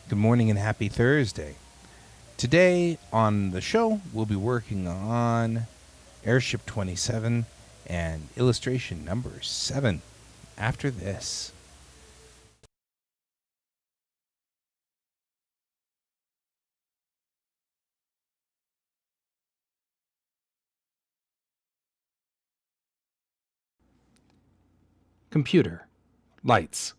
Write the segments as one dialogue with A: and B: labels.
A: Good morning and happy Thursday. Today on the show, we'll be working on Airship 27 and illustration number 7 after this. Computer. Lights.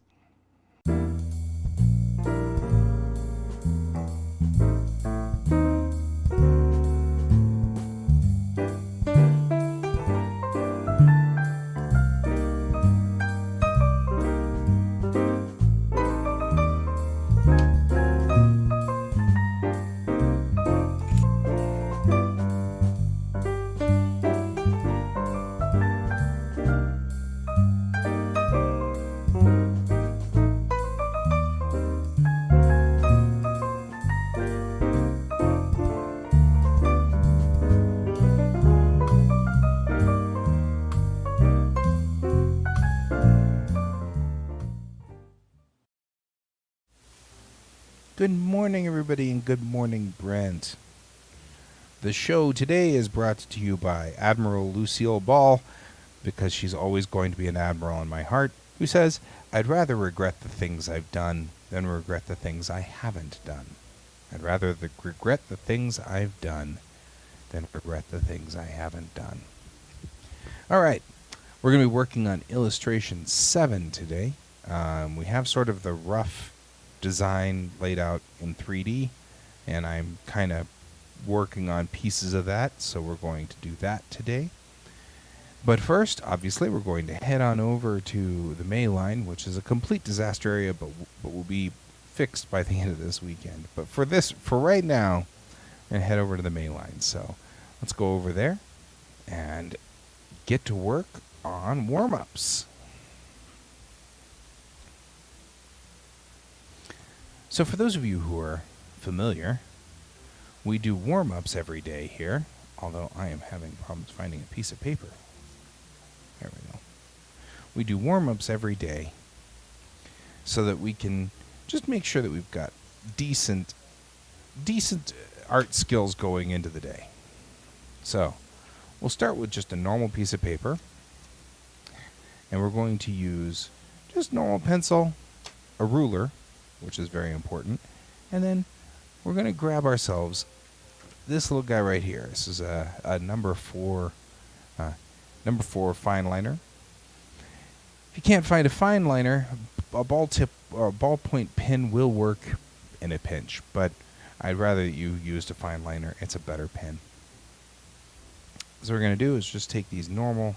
A: Good morning, everybody, and good morning, Brent. The show today is brought to you by Admiral Lucille Ball, because she's always going to be an admiral in my heart, who says, I'd rather regret the things I've done than regret the things I haven't done. I'd rather regret the things I've done than regret the things I haven't done. All right, we're going to be working on illustration 7 today. We have sort of the rough design laid out in 3D, and I'm kind of working on pieces of that, so we're going to do that today. But first, obviously, we're going to head on over to the May line, which is a complete disaster area, but will be fixed by the end of this weekend. But for right now, I'm going to head over to the May line. So let's go over there and get to work on warm-ups. So for those of you who are familiar, we do warm-ups every day here, although I am having problems finding a piece of paper. There we go. We do warm-ups every day so that we can just make sure that we've got decent art skills going into the day. So we'll start with just a normal piece of paper, and we're going to use just normal pencil, a ruler, which is very important, and then we're going to grab ourselves this little guy right here. This is a number 4 fine liner. If you can't find a fine liner, a ball tip or a ballpoint pen will work in a pinch, but I'd rather you used a fine liner. It's a better pen. So what we're going to do is just take this normal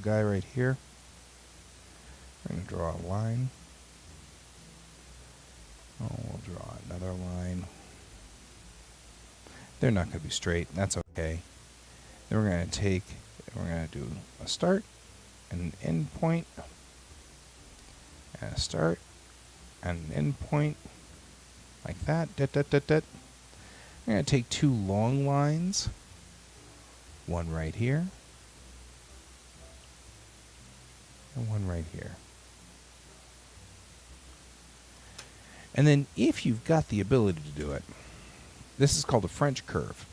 A: guy right here. We're going to draw a line. We'll draw another line. They're not going to be straight. That's okay. Then we're going to do a start and an end point, and a start and an end point, like that. We're going to take 2 long lines, one right here, and one right here. And then if you've got the ability to do it, this is called a French curve,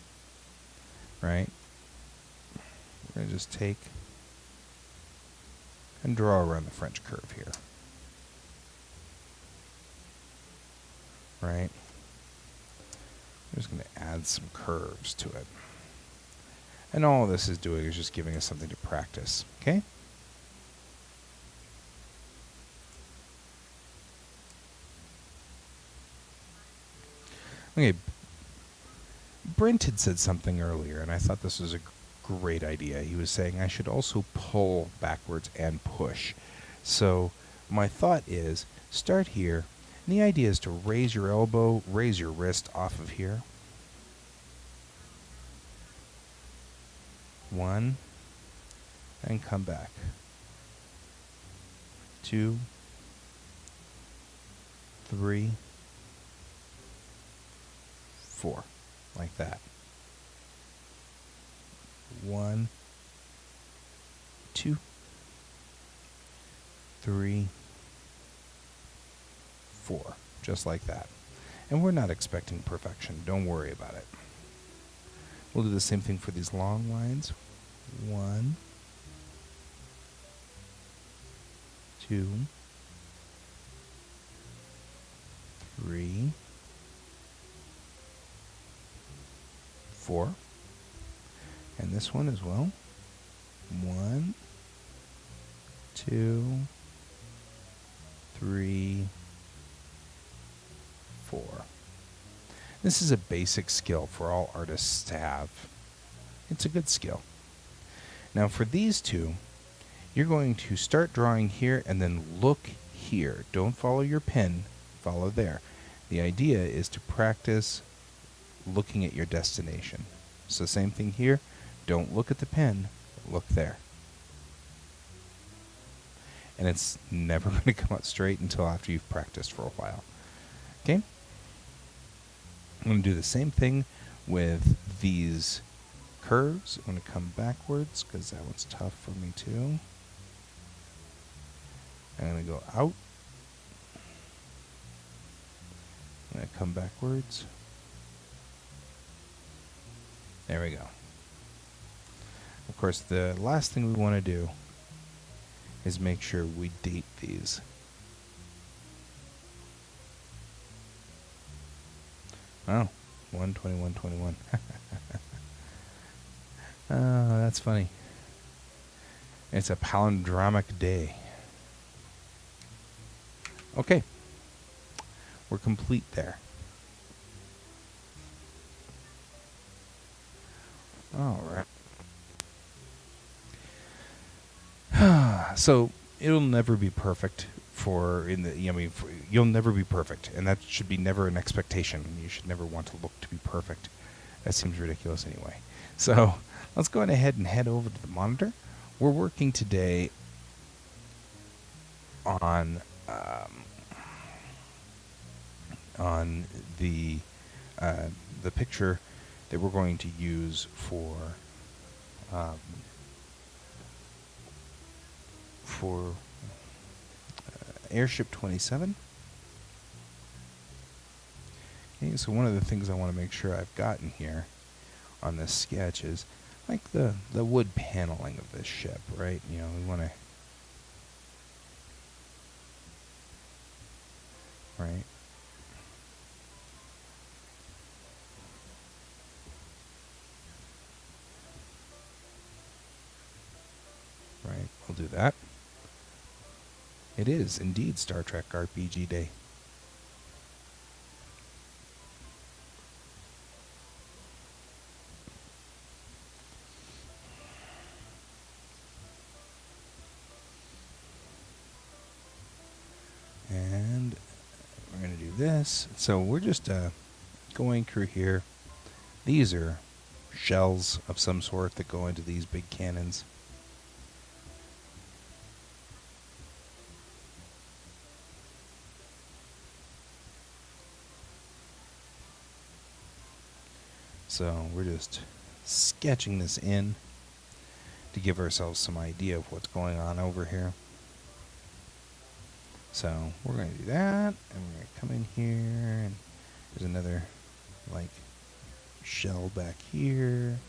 A: right? We're going to just take and draw around the French curve here, right? I'm just going to add some curves to it. And all this is doing is just giving us something to practice, okay? Okay, Brent had said something earlier, and I thought this was a great idea. He was saying I should also pull backwards and push. So my thought is, start here, and the idea is to raise your elbow, raise your wrist off of here. 1, and come back. 2, 3, 4, like that. 1, 2, 3, 4, just like that. And we're not expecting perfection. Don't worry about it. We'll do the same thing for these long lines. 1, 2, 3, 4. And this one as well. 1, 2, 3, 4. This is a basic skill for all artists to have. It's a good skill. Now for these two, you're going to start drawing here and then look here. Don't follow your pen, follow there. The idea is to practice looking at your destination. So same thing here. Don't look at the pen, look there. And it's never going to come out straight until after you've practiced for a while. Okay? I'm going to do the same thing with these curves. I'm going to come backwards because that one's tough for me too. I'm going to go out. I'm going to come backwards. There we go. Of course, the last thing we want to do is make sure we date these. Oh, 1/21/21. Oh, that's funny. It's a palindromic day. Okay. We're complete there. All right. So it'll never be perfect you'll never be perfect, and that should be never an expectation. You should never want to look to be perfect. That seems ridiculous anyway. So let's go ahead and head over to the monitor. We're working today on the picture that we're going to use for Airship 27. Okay, so one of the things I want to make sure I've gotten here on this sketch is like the wood paneling of this ship, right? You know, we want to, right? Right, we'll do that. It is indeed Star Trek RPG Day. And we're going to do this. So we're just going through here. These are shells of some sort that go into these big cannons. So we're just sketching this in to give ourselves some idea of what's going on over here. So we're going to do that, and we're going to come in here, and there's another like shell back here.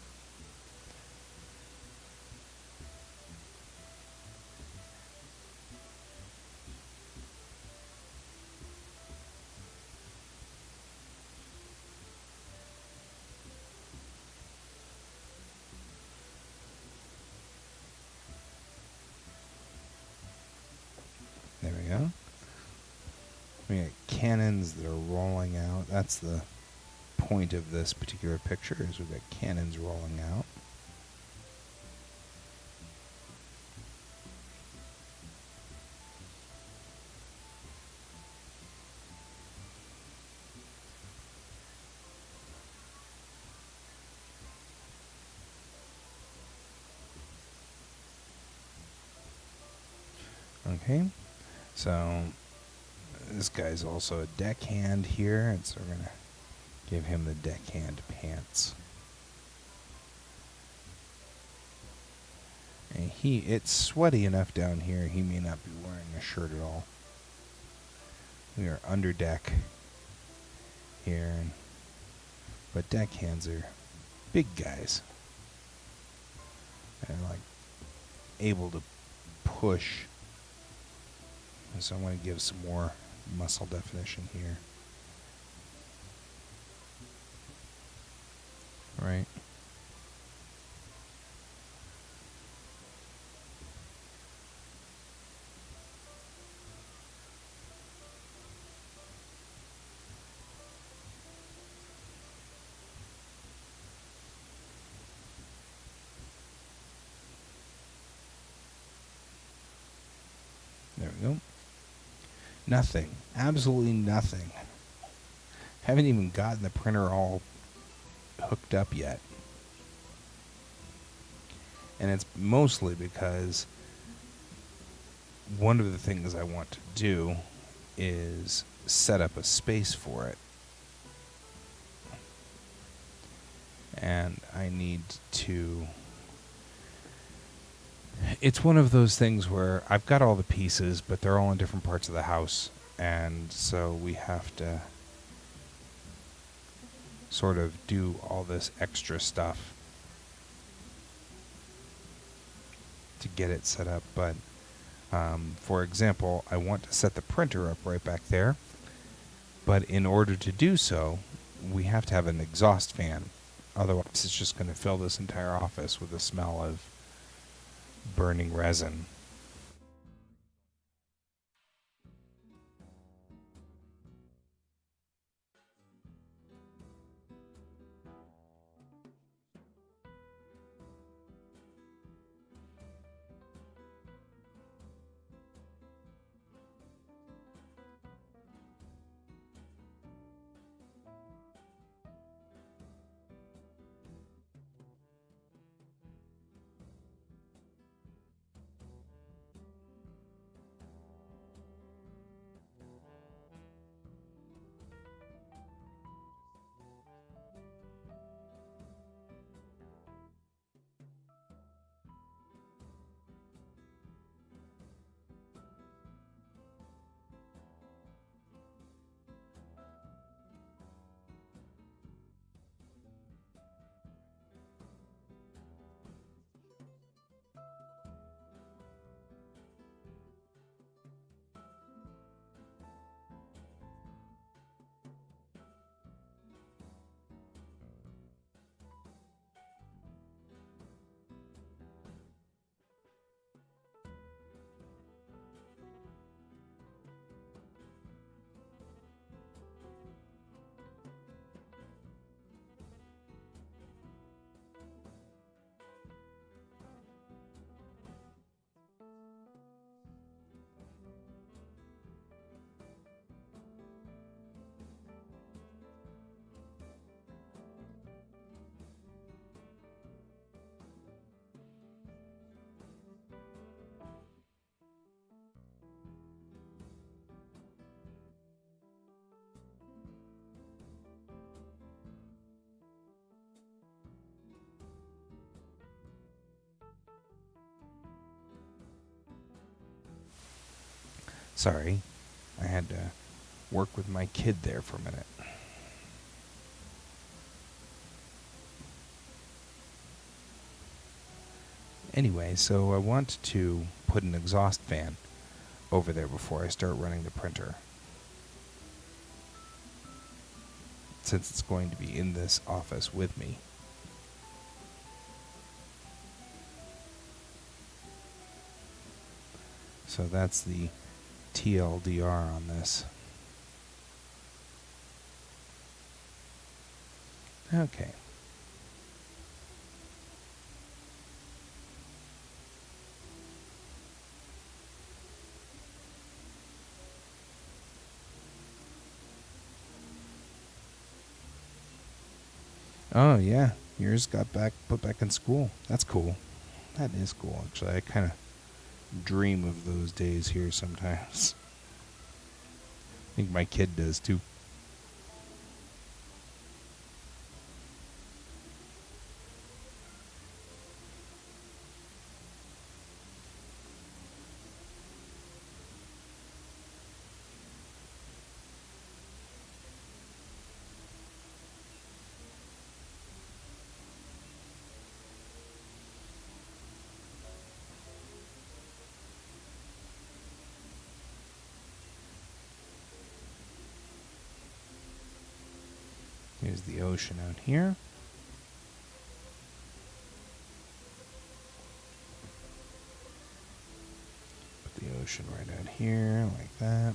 A: There we go. We got cannons that are rolling out. That's the point of this particular picture, is we've got cannons rolling out. Okay, so this guy's also a deckhand here, and so we're going to give him the deckhand pants. And it's sweaty enough down here, he may not be wearing a shirt at all. We are under deck here. But deckhands are big guys. And like able to push. And so I want to give some more muscle definition here. Right. There we go. Nothing. Absolutely nothing. Haven't even gotten the printer all hooked up yet. And it's mostly because one of the things I want to do is set up a space for it. And I need to... It's one of those things where I've got all the pieces, but they're all in different parts of the house. And so we have to sort of do all this extra stuff to get it set up. But for example, I want to set the printer up right back there. But in order to do so, we have to have an exhaust fan. Otherwise, it's just going to fill this entire office with the smell of burning resin. Sorry, I had to work with my kid there for a minute. Anyway, so I want to put an exhaust fan over there before I start running the printer, since it's going to be in this office with me. So that's the TLDR on this. Okay. Oh yeah, yours got put back in school. That's cool. That is cool, actually. I kind of dream of those days here sometimes. I think my kid does too. Here's the ocean out here. Put the ocean right out here, like that.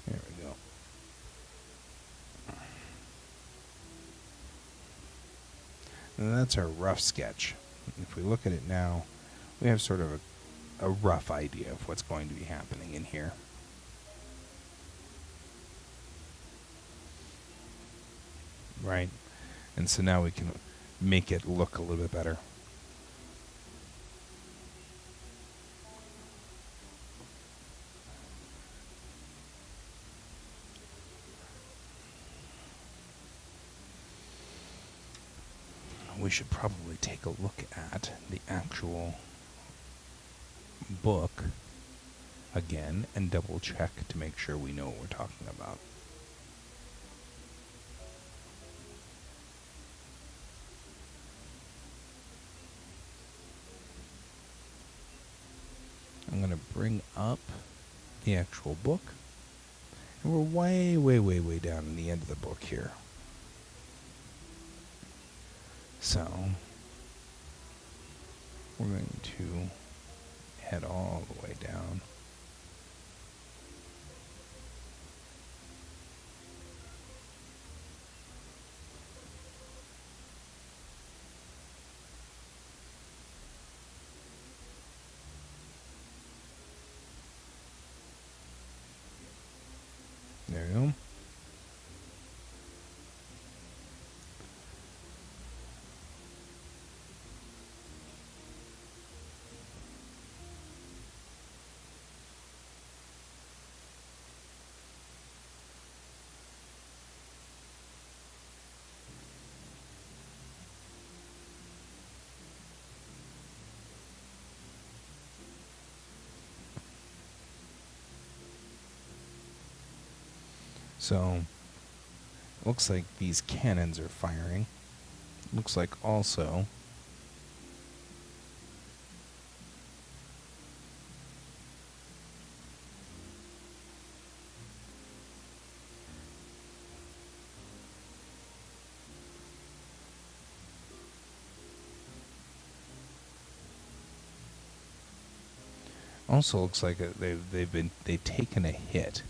A: There we go. And that's our rough sketch. If we look at it now, we have sort of a rough idea of what's going to be happening in here. Right? And so now we can make it look a little bit better. We should probably take a look at the actual book again and double check to make sure we know what we're talking about. I'm going to bring up the actual book. And we're way, way, way, way down in the end of the book here. So, we're going to head all the way down. There we go. So, looks like these cannons are firing. Looks like also looks like they've taken a hit.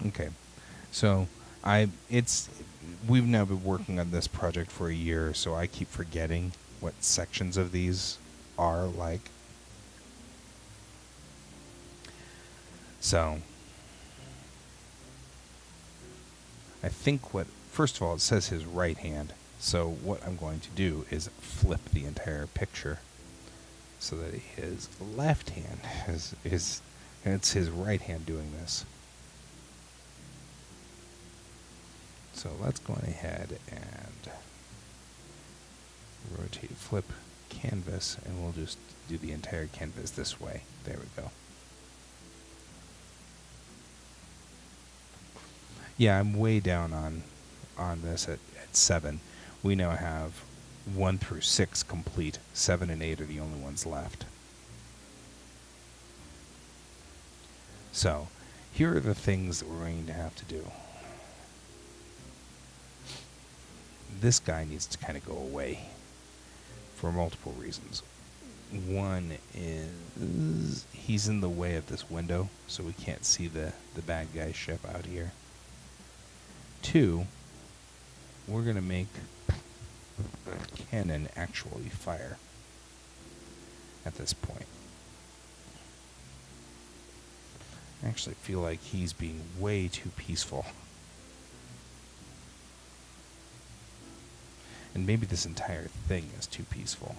A: Okay, so we've now been working on this project for a year, so I keep forgetting what sections of these are like. So, I think first of all, it says his right hand, so what I'm going to do is flip the entire picture so that his left hand it's his right hand doing this. So let's go ahead and rotate, flip canvas, and we'll just do the entire canvas this way. There we go. Yeah, I'm way down on this at 7. We now have 1 through 6 complete. 7 and 8 are the only ones left. So, here are the things that we're going to have to do. This guy needs to kind of go away for multiple reasons. One is he's in the way of this window, so we can't see the bad guy ship out here. 2, we're going to make the cannon actually fire at this point. I actually feel like he's being way too peaceful. And maybe this entire thing is too peaceful.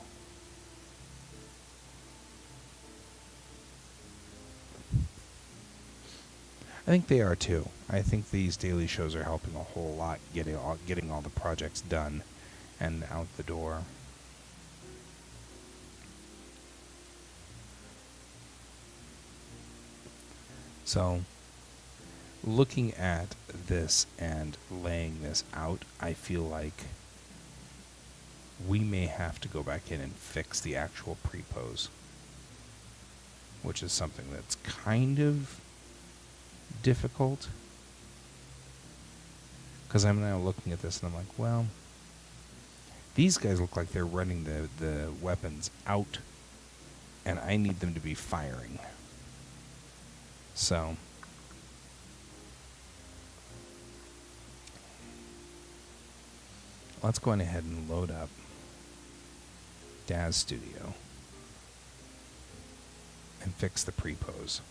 A: I think they are too. I think these daily shows are helping a whole lot getting all the projects done and out the door. So, looking at this and laying this out, I feel like we may have to go back in and fix the actual pre-pose, which is something that's kind of difficult. Because I'm now looking at this and I'm like, well, these guys look like they're running the weapons out, and I need them to be firing. So, let's go on ahead and load up Daz Studio and fix the pre-pose.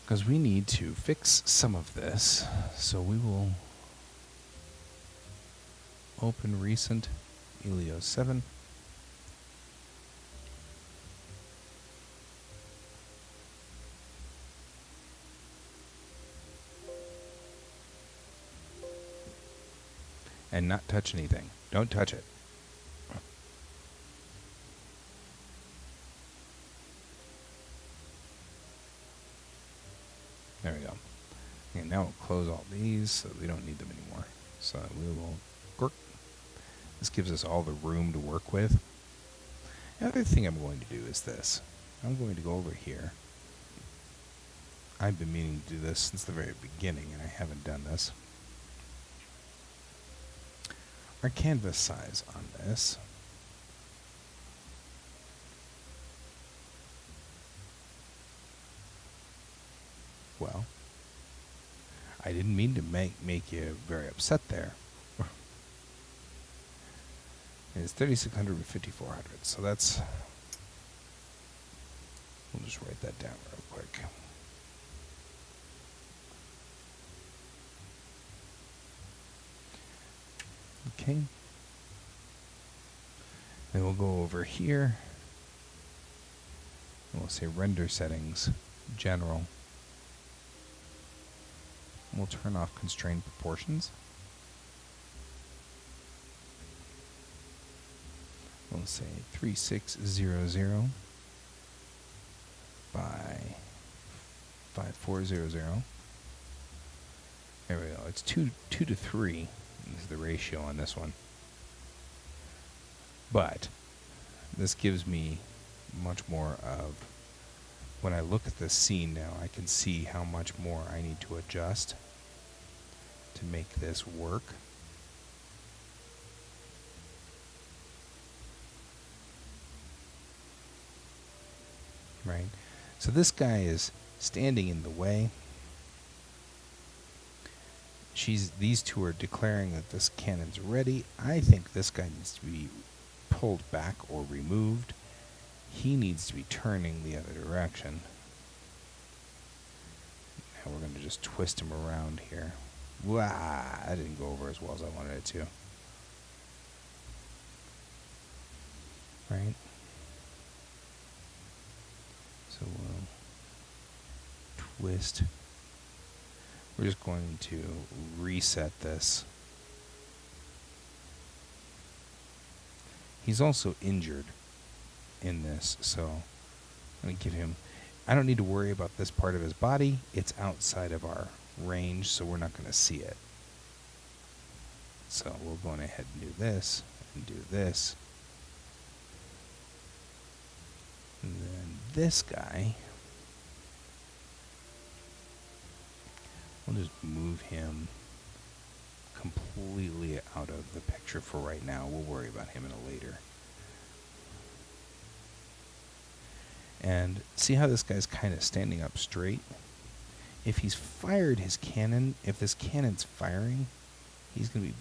A: Because we need to fix some of this, so we will open recent Elio 7. And not touch anything. Don't touch it. There we go. And now we'll close all these so we don't need them anymore. So we will grr. This gives us all the room to work with. The other thing I'm going to do is this. I'm going to go over here. I've been meaning to do this since the very beginning, and I haven't done this. Our canvas size on this. Well, I didn't mean to make you very upset there. It's 3600 and 5400, so that's... We'll just write that down real quick. Okay. Then we'll go over here. And we'll say render settings, general. We'll turn off constrained proportions. We'll say 3600 by 5400. There we go. It's 2 to 3 is the ratio on this one. But this gives me much more of, when I look at this scene now, I can see how much more I need to adjust to make this work. Right? So this guy is standing in the way. These two are declaring that this cannon's ready. I think this guy needs to be pulled back or removed. He needs to be turning the other direction. Now we're going to just twist him around here. Wow, that didn't go over as well as I wanted it to. Right? So we'll twist. We're just going to reset this. He's also injured in this, so I'm going to give him... I don't need to worry about this part of his body. It's outside of our range, so we're not going to see it. So we'll go ahead and do this, and do this. And then this guy, we'll just move him completely out of the picture for right now. We'll worry about him in a later. And see how this guy's kind of standing up straight? If he's fired his cannon, if this cannon's firing, he's going to be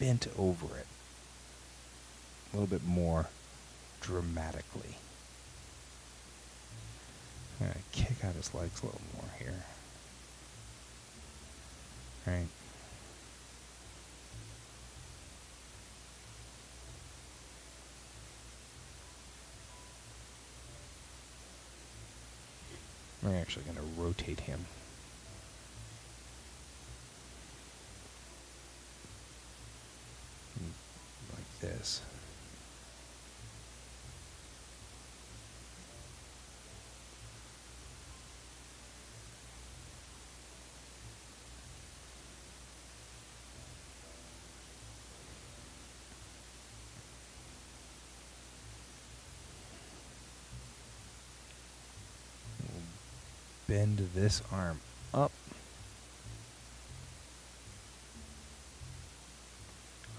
A: bent over it a little bit more dramatically. I'm going to kick out his legs a little more here. Right. We're actually going to rotate him. Like this. Bend this arm up.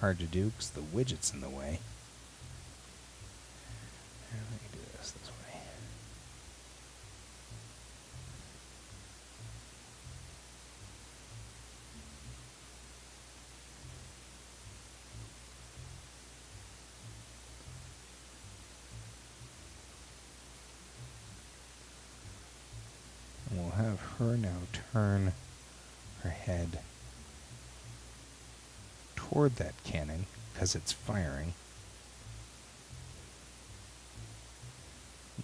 A: Hard to do because the widget's in the way. And let me do this way. And we'll have her now turn her head toward that cannon because it's firing.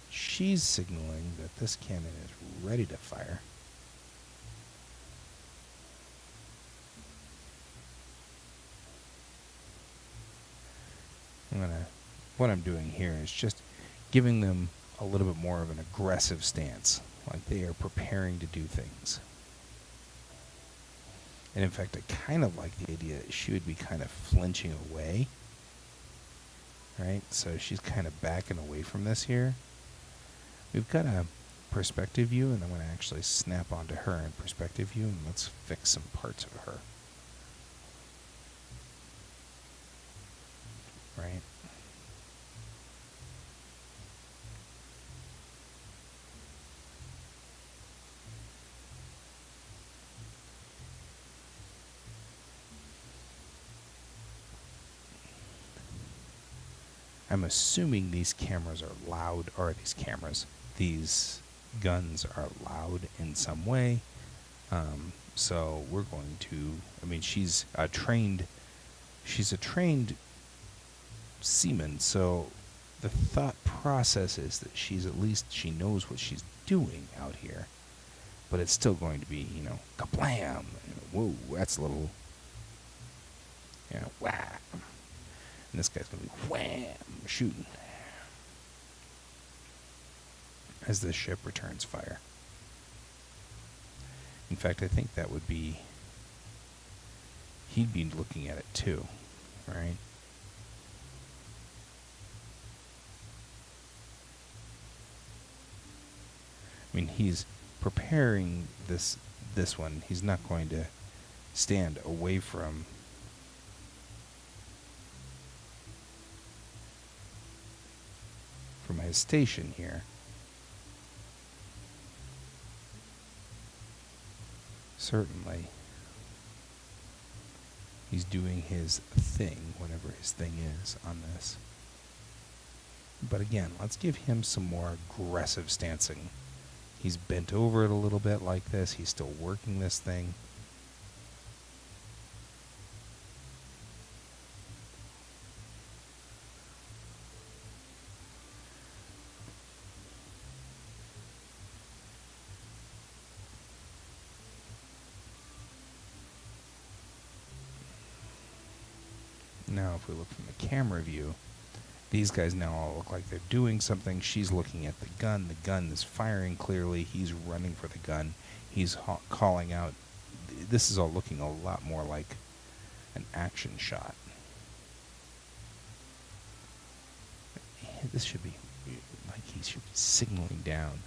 A: She's signaling that this cannon is ready to fire. What I'm doing here is just giving them a little bit more of an aggressive stance, like they are preparing to do things. And in fact, I kind of like the idea that she would be kind of flinching away. Right? So she's kind of backing away from this here. We've got a perspective view, and I'm going to actually snap onto her in perspective view, and let's fix some parts of her. Right? I'm assuming these cameras are loud, or these guns are loud in some way. So we're going to, she's a trained seaman, so the thought process is that she knows what she's doing out here, but it's still going to be, kablam, whoa, that's a little, wham. And this guy's going to be wham, shooting as the ship returns fire. In fact, I think that would be, he'd be looking at it too, right? He's preparing this one. He's not going to stand away from his station here. Certainly, he's doing his thing, whatever his thing is on this. But again, let's give him some more aggressive stancing. He's bent over it a little bit like this. He's still working this thing. Now, if we look from the camera view, these guys now all look like they're doing something. She's looking at the gun. The gun is firing clearly. He's running for the gun. He's calling out. This is all looking a lot more like an action shot. This should be like he should be signaling down.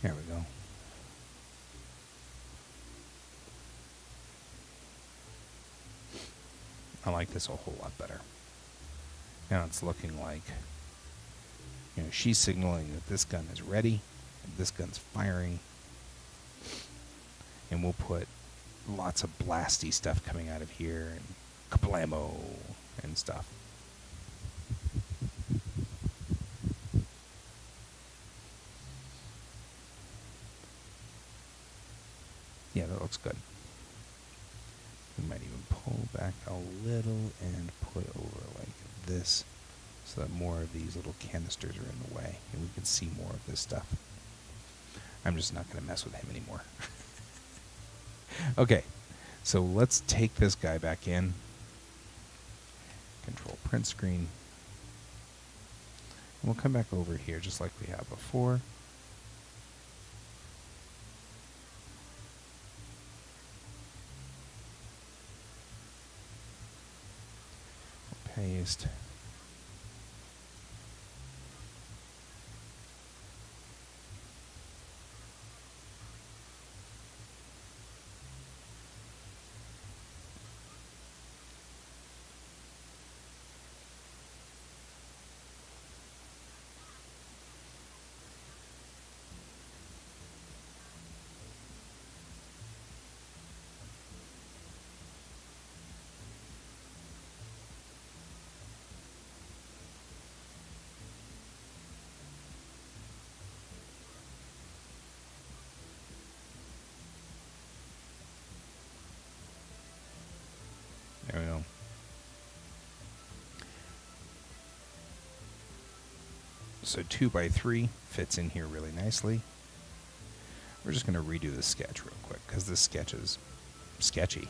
A: There we go. I like this a whole lot better. Now it's looking like, she's signaling that this gun is ready, and this gun's firing, and we'll put lots of blasty stuff coming out of here, and kablamo and stuff. Yeah, that looks good. We might even pull back a little and put over like this so that more of these little canisters are in the way and we can see more of this stuff. I'm just not going to mess with him anymore. Okay, so let's take this guy back in. Control print screen. And we'll come back over here just like we have before. Paste. There we go. So 2x3 fits in here really nicely. We're just going to redo the sketch real quick because this sketch is sketchy.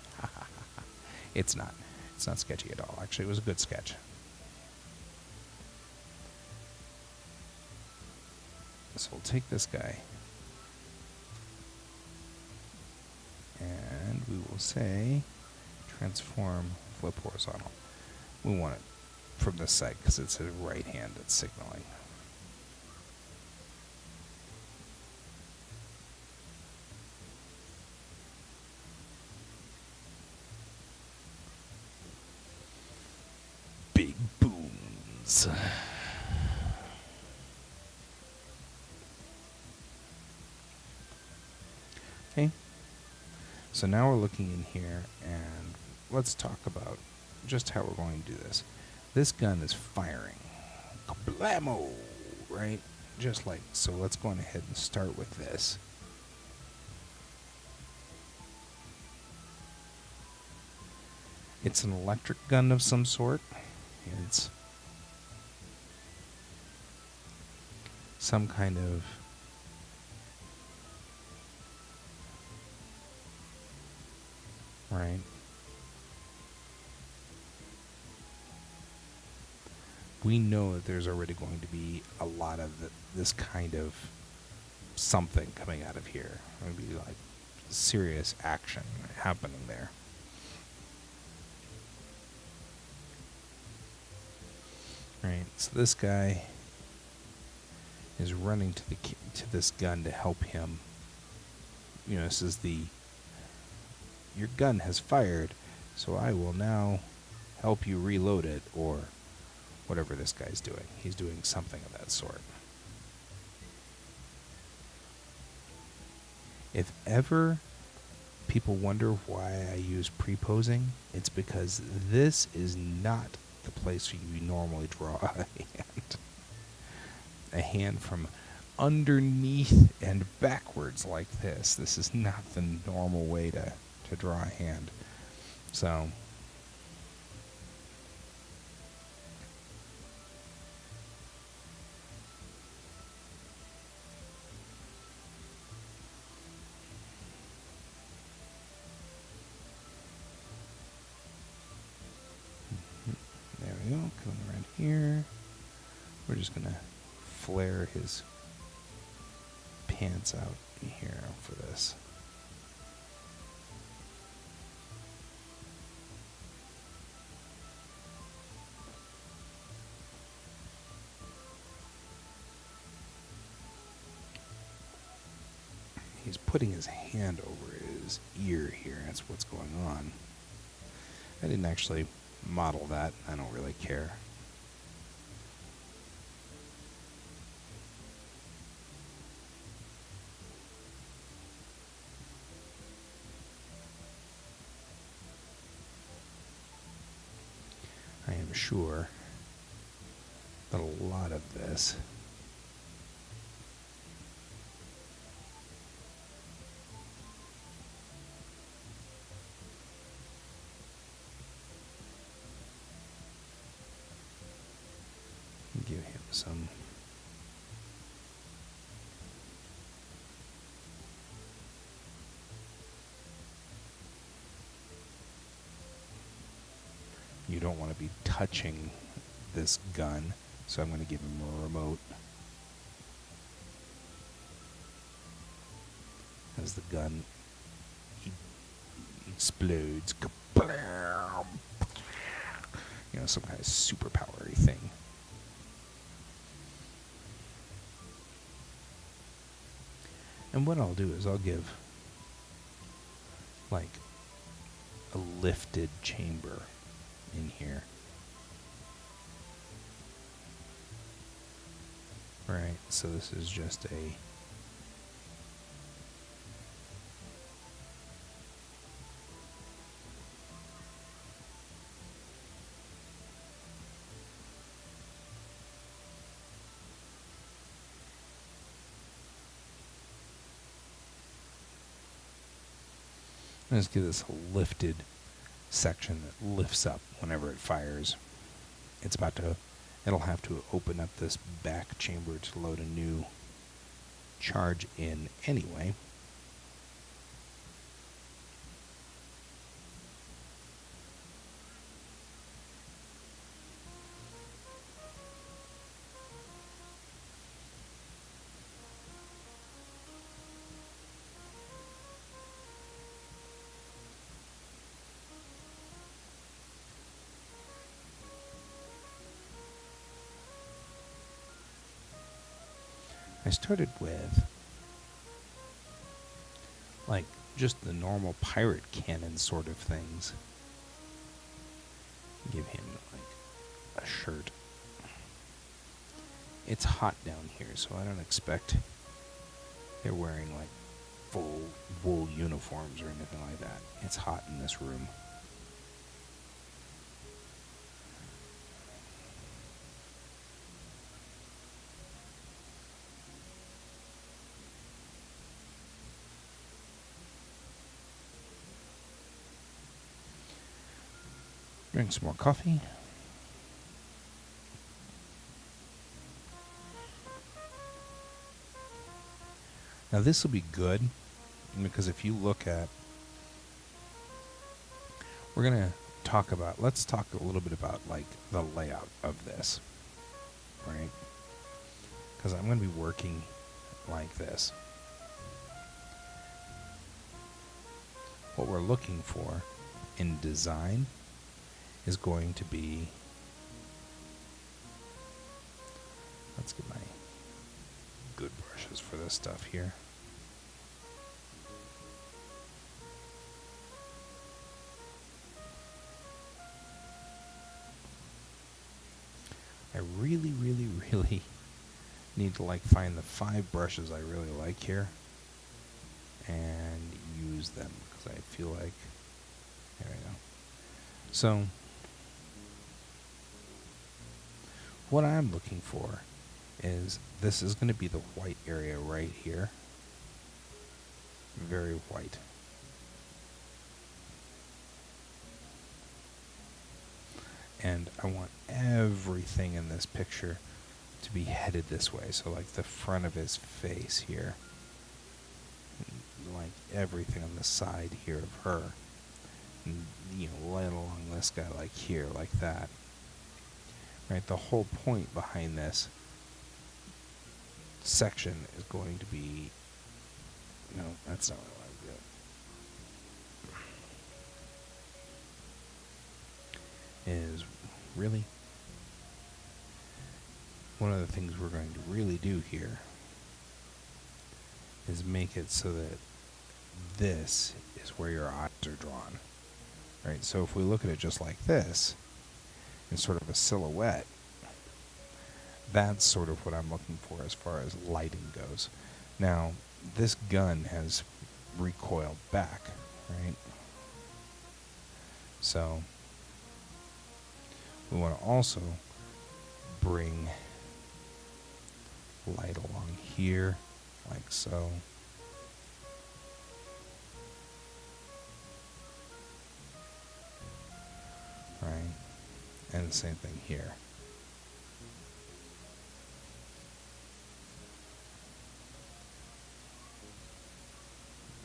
A: It's not. It's not sketchy at all. Actually, it was a good sketch. So we'll take this guy and we will say transform flip horizontal. We want it from this side because it's a right hand that's signaling. Big booms. Okay. So now we're looking in here and let's talk about just how we're going to do this. This gun is firing. Kablamo! Right? Just like, so let's go on ahead and start with this. It's an electric gun of some sort. It's some kind of right. We know that there's already going to be a lot of this kind of something coming out of here. There'll be like serious action happening there. Right, so this guy is running to this gun to help him. You know, this is your gun has fired, so I will now help you reload it, or whatever this guy's doing. He's doing something of that sort. If ever people wonder why I use pre-posing, it's because this is not the place where you normally draw a hand. A hand from underneath and backwards like this. This is not the normal way to draw a hand. So there we go, coming around here. We're just gonna flare his pants out here for this. He's putting his hand over his ear here. That's what's going on. I didn't actually model that. I don't really care. I'm sure that a lot of this give him some you don't want to be touching this gun, so I'm going to give him a remote as the gun explodes. You know, some kind of superpowery thing. And what I'll do is I'll give like a lifted chamber in here. Right, so this is just a let's give this a lifted section that lifts up whenever it fires. It'll have to open up this back chamber to load a new charge in anyway. I started with like just the normal pirate cannon sort of things. Give him like a shirt. It's hot down here, so I don't expect they're wearing like full wool uniforms or anything like that. It's hot in this room. Drink some more coffee. Now this will be good because if you look at, let's talk a little bit about like the layout of this, right? Because I'm going to be working like this. What we're looking for in design is going to be, let's get my good brushes for this stuff here. I really, really, really need to like find the 5 brushes I really like here and use them because I feel like, there we go. So what I'm looking for is this is going to be the white area right here. Very white. And I want everything in this picture to be headed this way. So like the front of his face here. Like everything on the side here of her. And, you know, right along this guy like here, like that. Right, the whole point behind this section is going to be, no, that's not what I want to do. Is really one of the things we're going to really do here is make it so that this is where your eyes are drawn. Right, so if we look at it just like this, in sort of a silhouette, that's sort of what I'm looking for as far as lighting goes. Now, this gun has recoiled back, right? So, We want to also bring light along here, like so. Right? And the same thing here.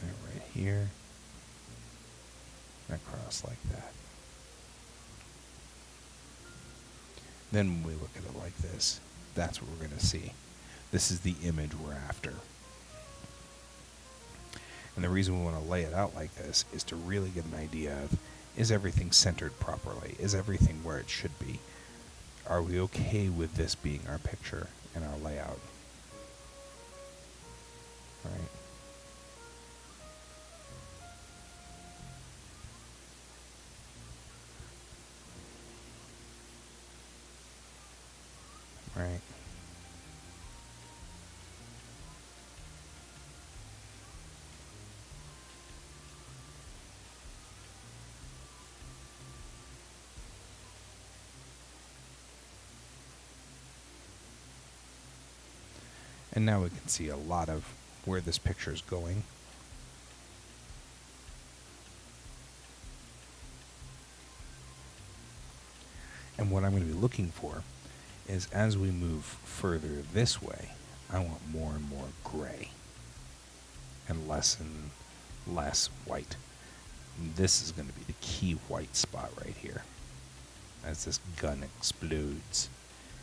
A: And right here. And across like that. Then when we look at it like this, that's what we're going to see. This is the image we're after. And the reason we want to lay it out like this is to really get an idea of, is everything centered properly? Is everything where it should be? Are we okay with this being our picture and our layout? Right? Right. And now we can see a lot of where this picture is going. And what I'm going to be looking for is, as we move further this way, I want more and more gray and less white. And this is going to be the key white spot right here, as this gun explodes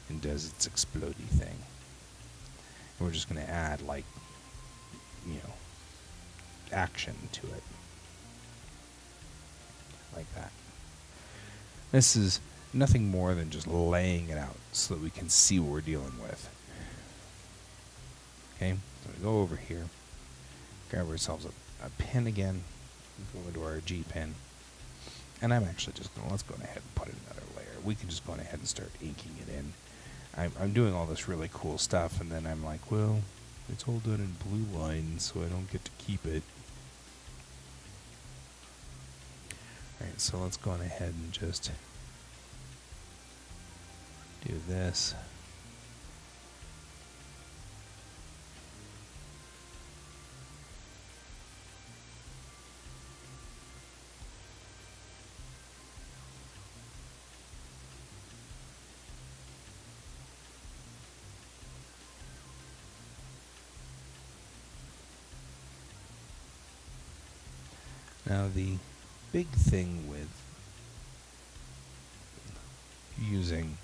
A: and does its explodey thing. And we're just going to add, like, action to it. Like that. This is nothing more than just laying it out so that we can see what we're dealing with. Okay, so we go over here, grab ourselves a pen again, go into our G pen, and I'm actually just going to, let's go ahead and put in another layer. We can just go ahead and start inking it in. I'm doing all this really cool stuff, and then I'm like, well, it's all done in blue lines, so I don't get to keep it. Alright, so let's go on ahead and just do this. Now the big thing with using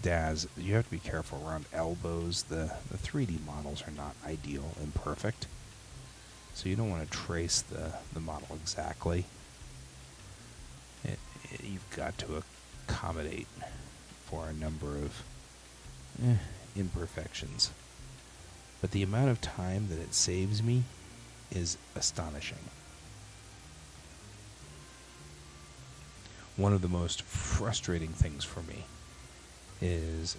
A: DAZ, you have to be careful around elbows. The 3D models are not ideal and perfect, so you don't want to trace the model exactly. You've got to accommodate for a number of imperfections. But the amount of time that it saves me is astonishing. One of the most frustrating things for me is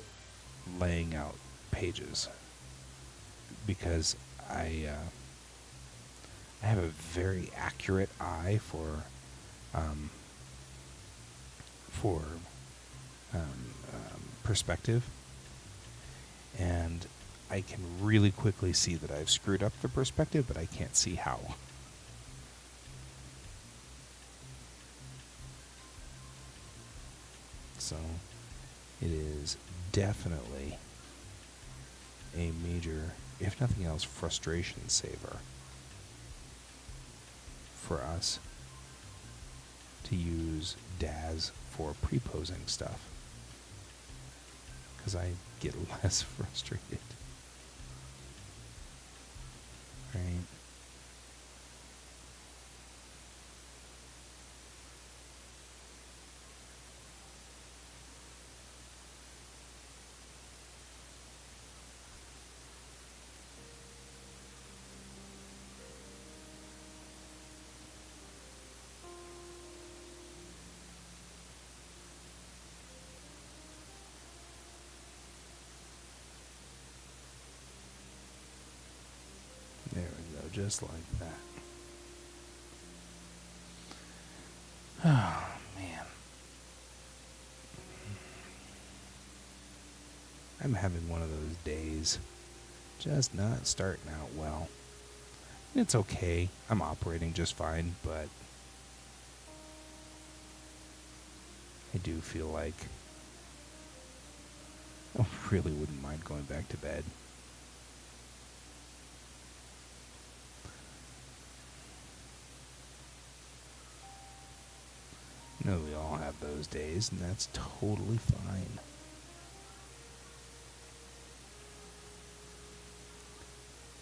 A: laying out pages, because I have a very accurate eye for perspective, and I can really quickly see that I've screwed up the perspective, but I can't see how. So it is definitely a major, if nothing else, frustration saver for us to use DAZ for pre-posing stuff, because I get less frustrated. Right? There we go, just like that. Oh, man. I'm having one of those days. Just not starting out well. It's okay. I'm operating just fine, but I do feel like I really wouldn't mind going back to bed. No, we all have those days, and that's totally fine.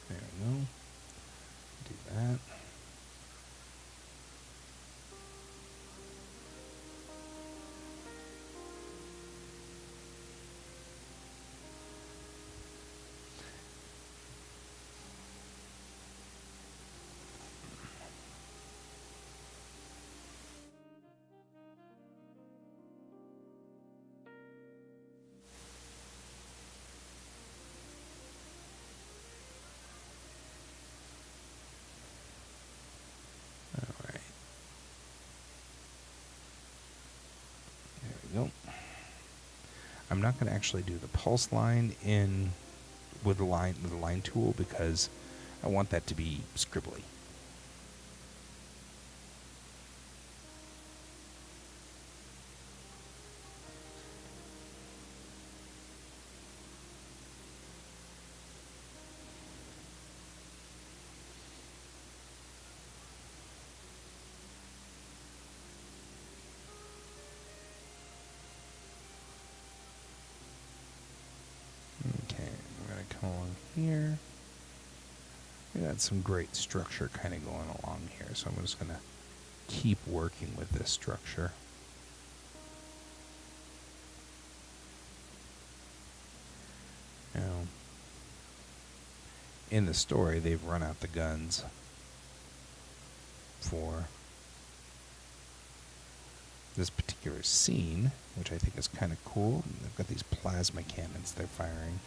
A: There we go. Do that. Alright. There we go. I'm not going to actually do the pulse line in with the line tool because I want that to be scribbly. Okay, we're going to come along here. We got some great structure kind of going along here, so I'm just going to keep working with this structure. Now, in the story, they've run out the guns for this particular scene, which I think is kind of cool. They've got these plasma cannons they're firing.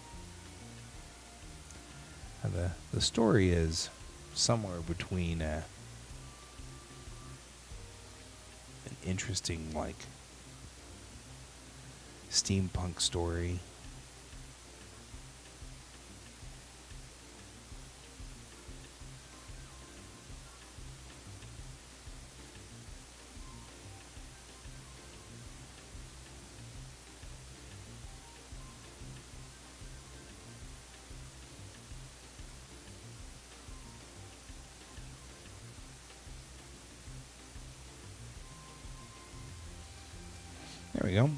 A: The story is somewhere between an interesting, like, steampunk story There we go.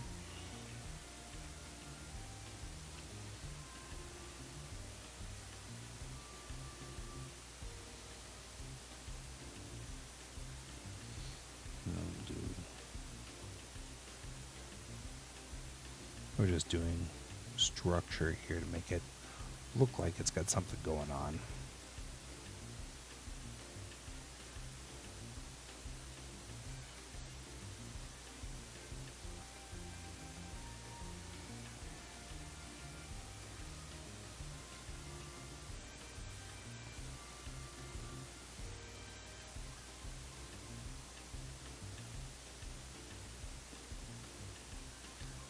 A: We're just doing structure here to make it look like it's got something going on.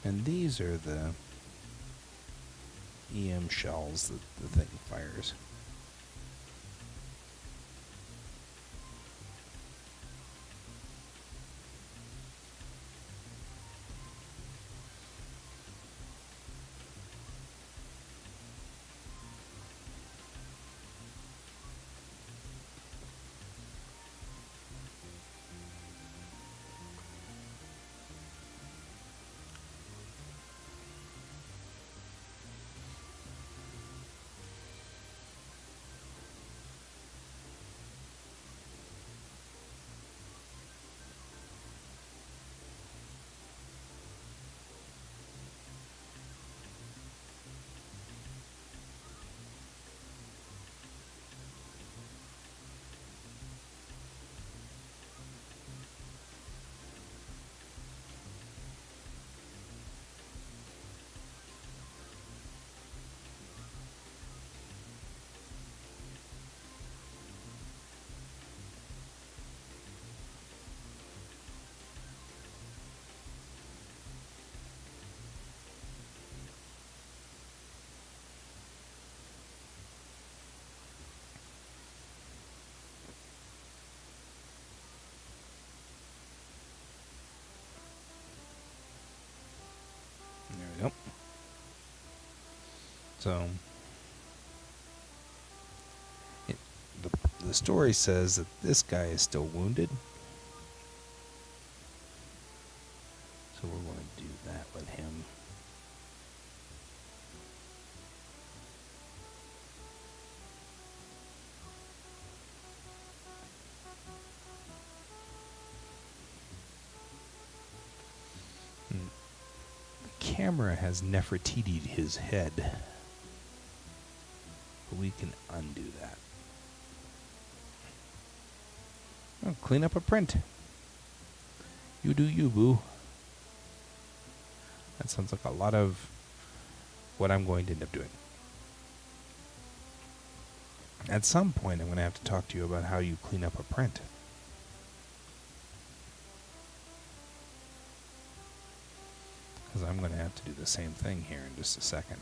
A: And these are the EM shells that the thing fires. So it, the story says that this guy is still wounded. So we're going to do that with him. The camera has Nefertiti'd his head. But we can undo that. Oh, clean up a print. You do you, boo. That sounds like a lot of what I'm going to end up doing. At some point, I'm going to have to talk to you about how you clean up a print. Because I'm going to have to do the same thing here in just a second.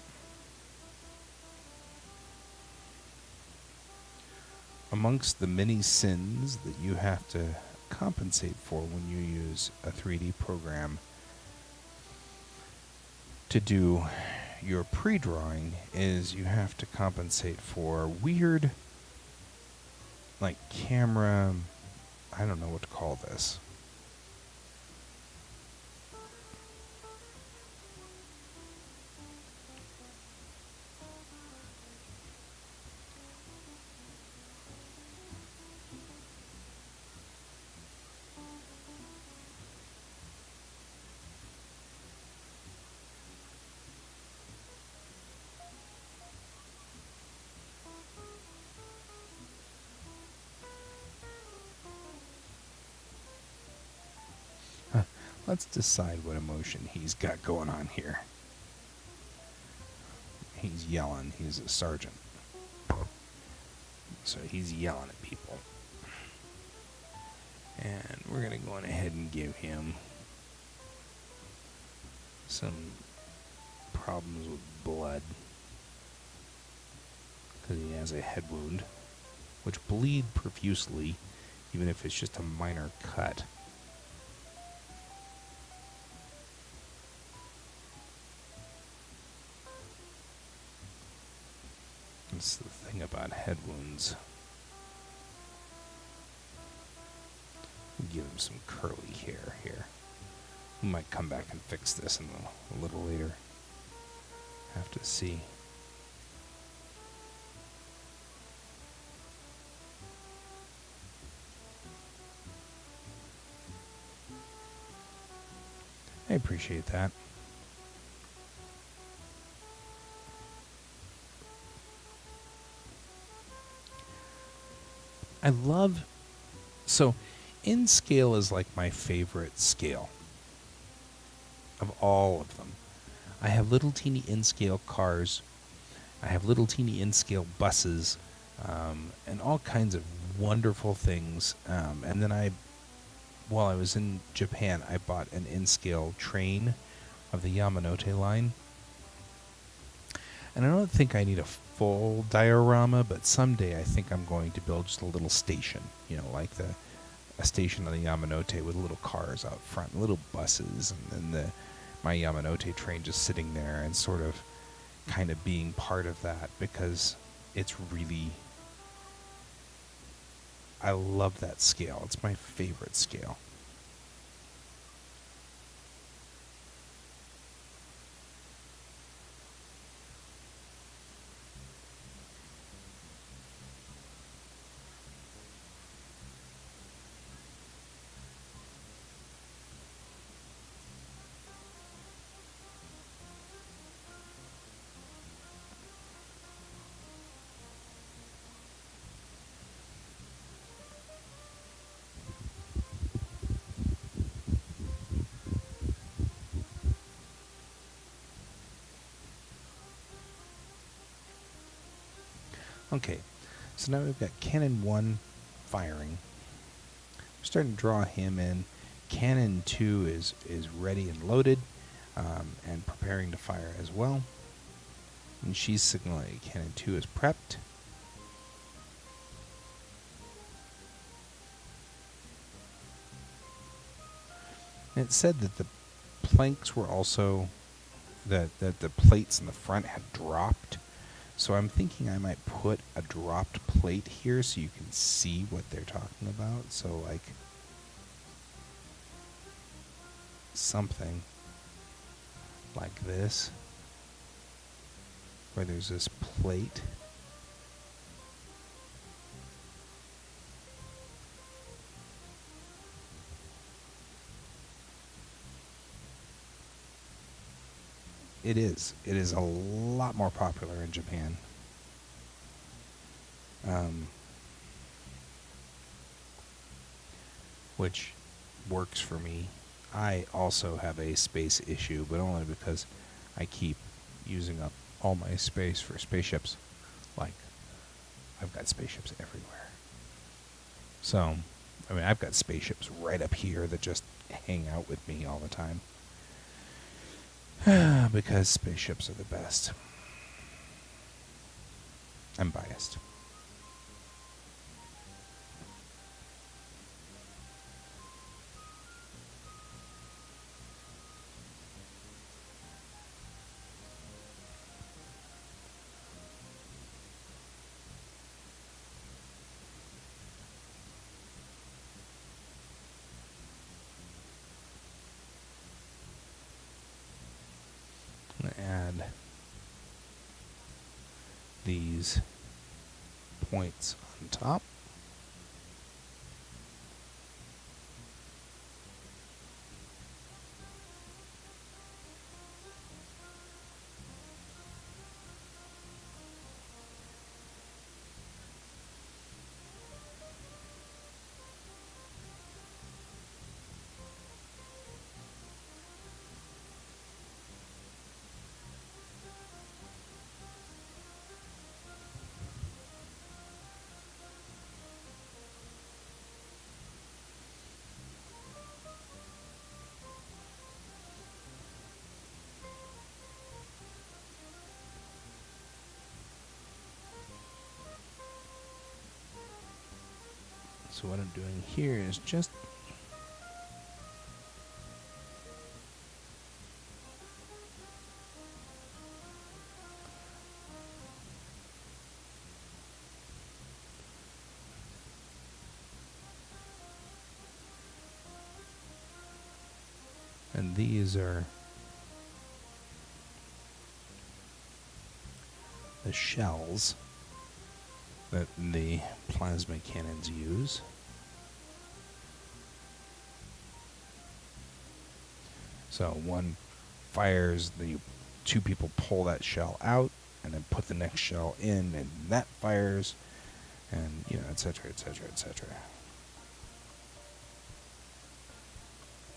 A: Amongst the many sins that you have to compensate for when you use a 3D program to do your pre-drawing is you have to compensate for weird, like camera, I don't know what to call this. Let's decide what emotion he's got going on here. He's yelling. He's a sergeant. So he's yelling at people. And we're going to go on ahead and give him some problems with blood. Because he has a head wound, which bleed profusely, even if it's just a minor cut. That's the thing about head wounds. Give him some curly hair here. We might come back and fix this a little later. Have to see. I appreciate that. I love, so in scale is like my favorite scale of all of them. I have little teeny in-scale cars. I have little teeny in-scale buses, and all kinds of wonderful things. And then while I was in Japan, I bought an in-scale train of the Yamanote line. And I don't think I need a full diorama, but someday I think I'm going to build just a little station, like a station on the Yamanote with little cars out front, little buses, and then my Yamanote train just sitting there and sort of kind of being part of that, because it's really, I love that scale. It's my favorite scale. Okay, so now we've got Cannon 1 firing. We're starting to draw him in. Cannon 2 is ready and loaded, and preparing to fire as well. And she's signaling Cannon 2 is prepped. And it said that the planks were also, that the plates in the front had dropped. So I'm thinking I might put a dropped plate here so you can see what they're talking about. So like something like this, where there's this plate. It is. It is a lot more popular in Japan. Which works for me. I also have a space issue, but only because I keep using up all my space for spaceships. Like, I've got spaceships everywhere. So, I mean, I've got spaceships right up here that just hang out with me all the time. Because spaceships are the best. I'm biased. I'm going to add these points on top. So what I'm doing here is just and these are the shells that the plasma cannons use. So one fires, two people pull that shell out and then put the next shell in, and that fires, and et cetera, et cetera, et cetera.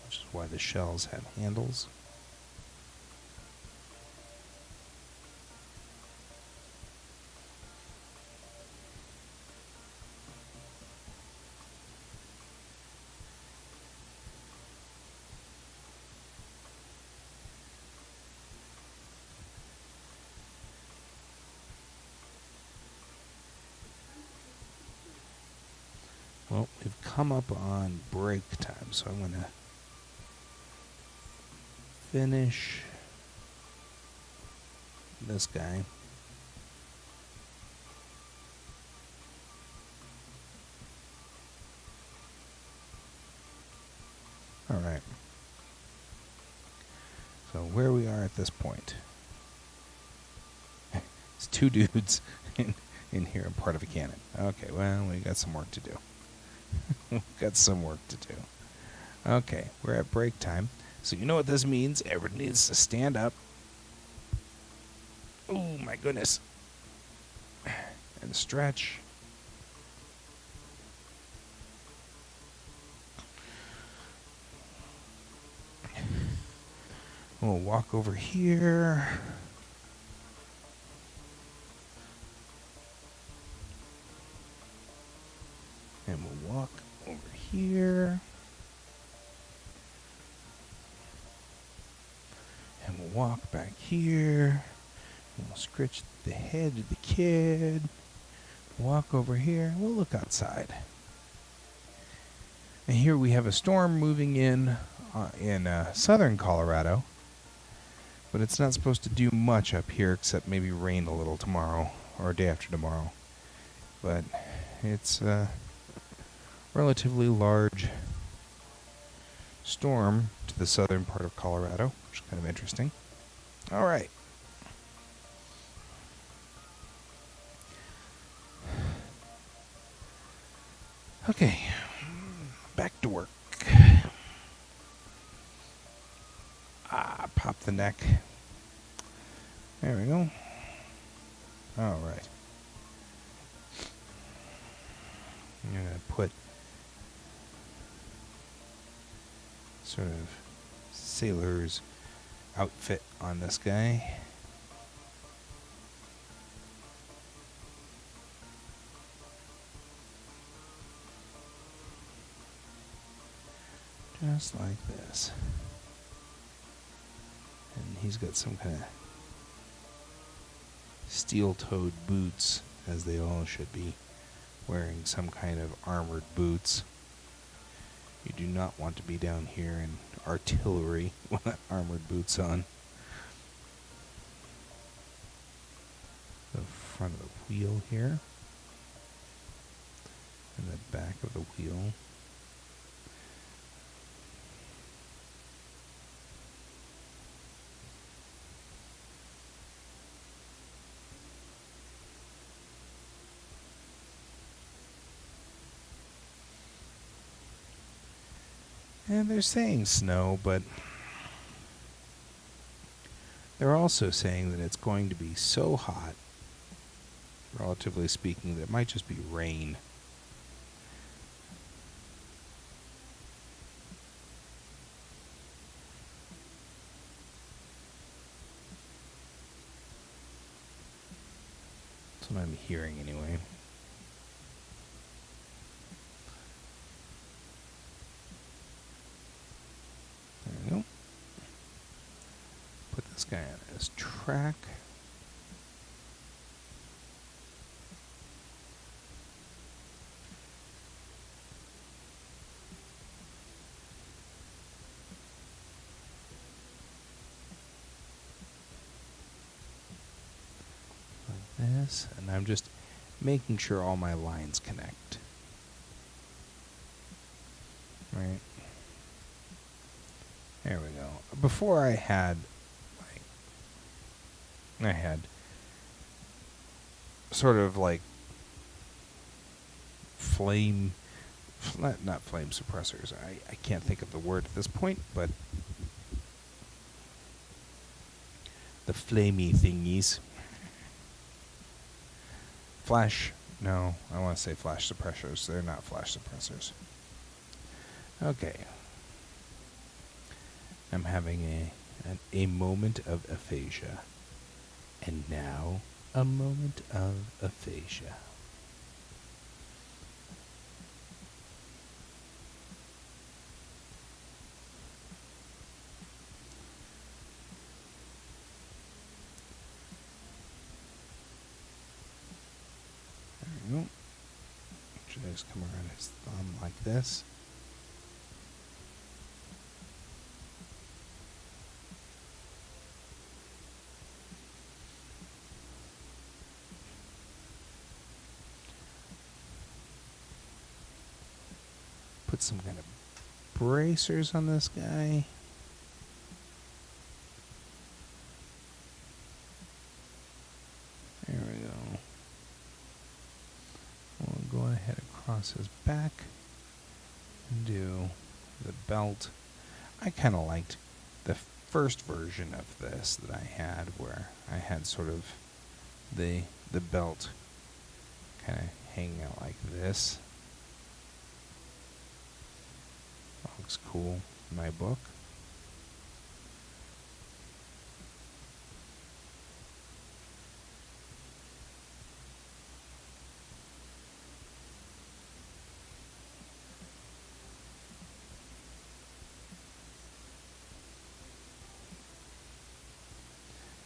A: Which is why the shells have handles. Well, we've come up on break time, so I'm going to finish this guy. All right. So where we are at this point. It's two dudes in here and part of a cannon. Okay, well, we got some work to do. We've got some work to do. Okay, we're at break time. So you know what this means. Everybody needs to stand up. Oh, my goodness. And stretch. We'll walk over here. And we'll walk over here. And we'll walk back here. And we'll scratch the head of the kid. Walk over here. We'll look outside. And here we have a storm moving in southern Colorado. But it's not supposed to do much up here except maybe rain a little tomorrow or day after tomorrow. But it's a relatively large storm to the southern part of Colorado, which is kind of interesting. All right. Okay, back to work. Pop the neck. There we go. All right. I'm going to put sort of sailor's outfit on this guy. Just like this. And he's got some kind of steel-toed boots, as they all should be, wearing some kind of armored boots. You do not want to be down here in artillery with armored boots on. The front of the wheel here. And the back of the wheel. And they're saying snow, but they're also saying that it's going to be so hot, relatively speaking, that it might just be rain. That's what I'm hearing anyway. There we go. Put this guy on his track. Like this, and I'm just making sure all my lines connect. Right. There we go. Before I had sort of like not flame suppressors. I can't think of the word at this point, but the flamey thingies. No, I want to say flash suppressors. They're not flash suppressors. Okay. I'm having a moment of aphasia. And now, a moment of aphasia. There we go. Just come around his thumb like this. Put some kind of bracers on this guy. There we go. We'll go ahead across his back and do the belt. I kind of liked the first version of this that I had, where I had sort of the belt kind of hanging out like this. Looks cool in my book.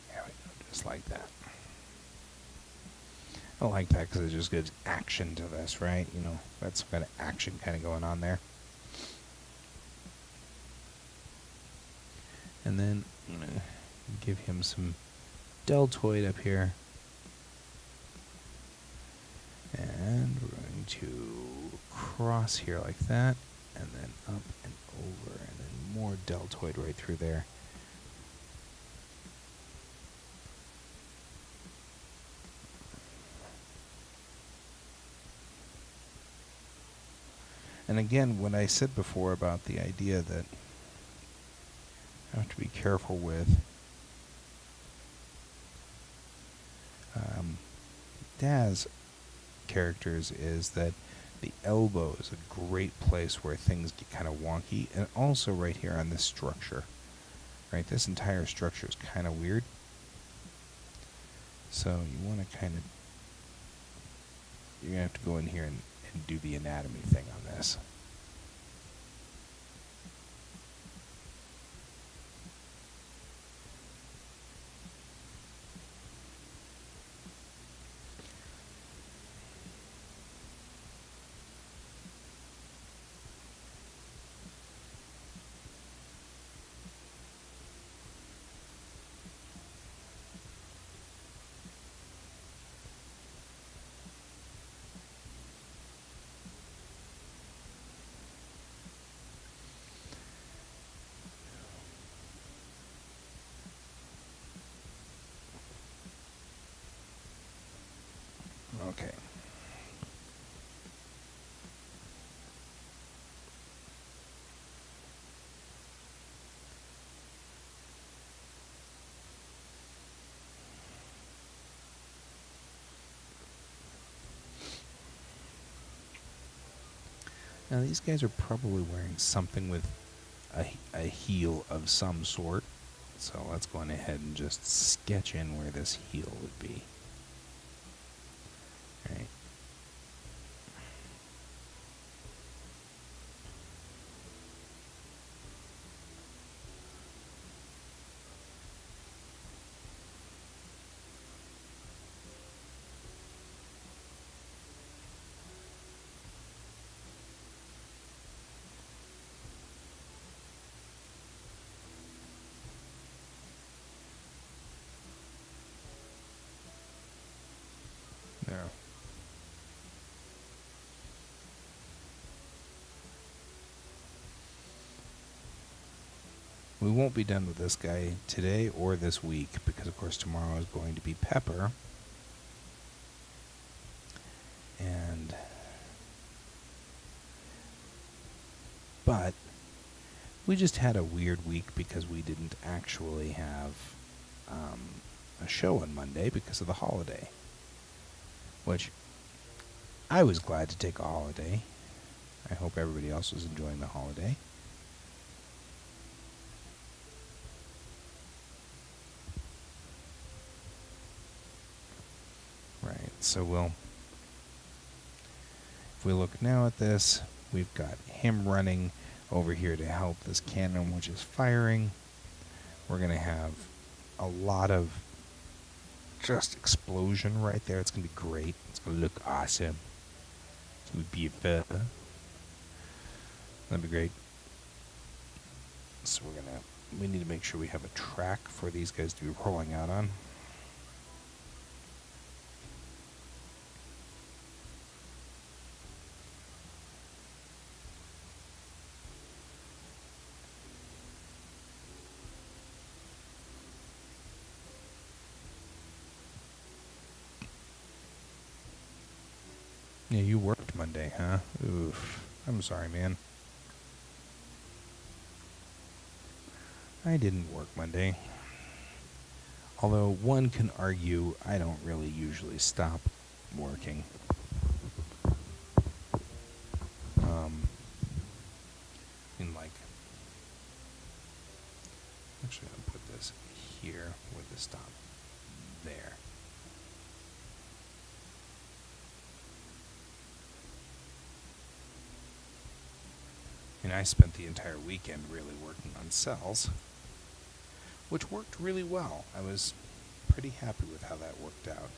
A: There we go, just like that. I like that because it just gives action to this, right? You know, that's kind of action kind of going on there. And then I'm going to Give him some deltoid up here. And we're going to cross here like that, and then up and over, and then more deltoid right through there. And again, what I said before about the idea that I have to be careful with Daz characters is that the elbow is a great place where things get kind of wonky, and also right here on this structure. Right, this entire structure is kind of weird. So you want to you're going to have to go in here and do the anatomy thing on this. Okay. Now these guys are probably wearing something with a heel of some sort. So let's go on ahead and just sketch in where this heel would be. Right. There. We won't be done with this guy today or this week because, of course, tomorrow is going to be Pepper. But we just had a weird week because we didn't actually have a show on Monday because of the holiday, which I was glad to take a holiday. I hope everybody else was enjoying the holiday. Right, so if we look now at this, we've got him running over here to help this cannon, which is firing. We're going to have a lot of just explosion right there. It's going to be great. It's going to look awesome. It's going to be beautiful. That'd be great. So we need to make sure we have a track for these guys to be rolling out on. Yeah, you worked Monday, huh? Oof. I'm sorry, man. I didn't work Monday. Although one can argue I don't really usually stop working. Actually, I'll put this here with the stop there. And I spent the entire weekend really working on cells, which worked really well. I was pretty happy with how that worked out.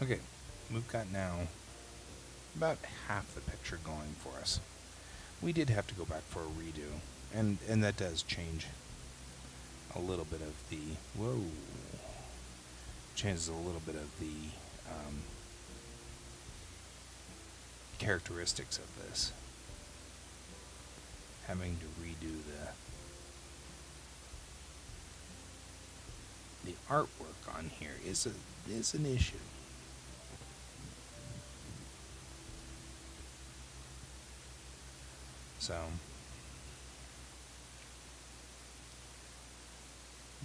A: Okay, we've got now about half the picture going for us. We did have to go back for a redo, and that does change a little bit of the, whoa, changes a little bit of the characteristics of this. Having to redo the artwork on here is an issue. So,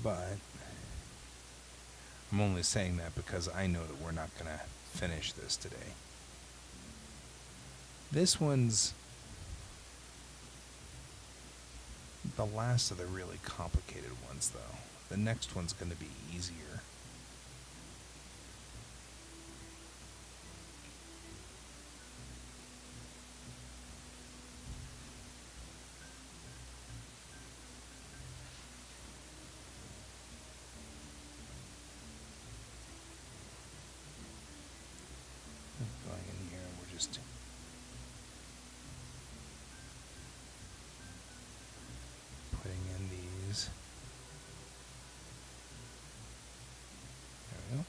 A: but I'm only saying that because I know that we're not going to finish this today. This one's the last of the really complicated ones, though. The next one's going to be easier. Going in here, we're just putting in these. There we go.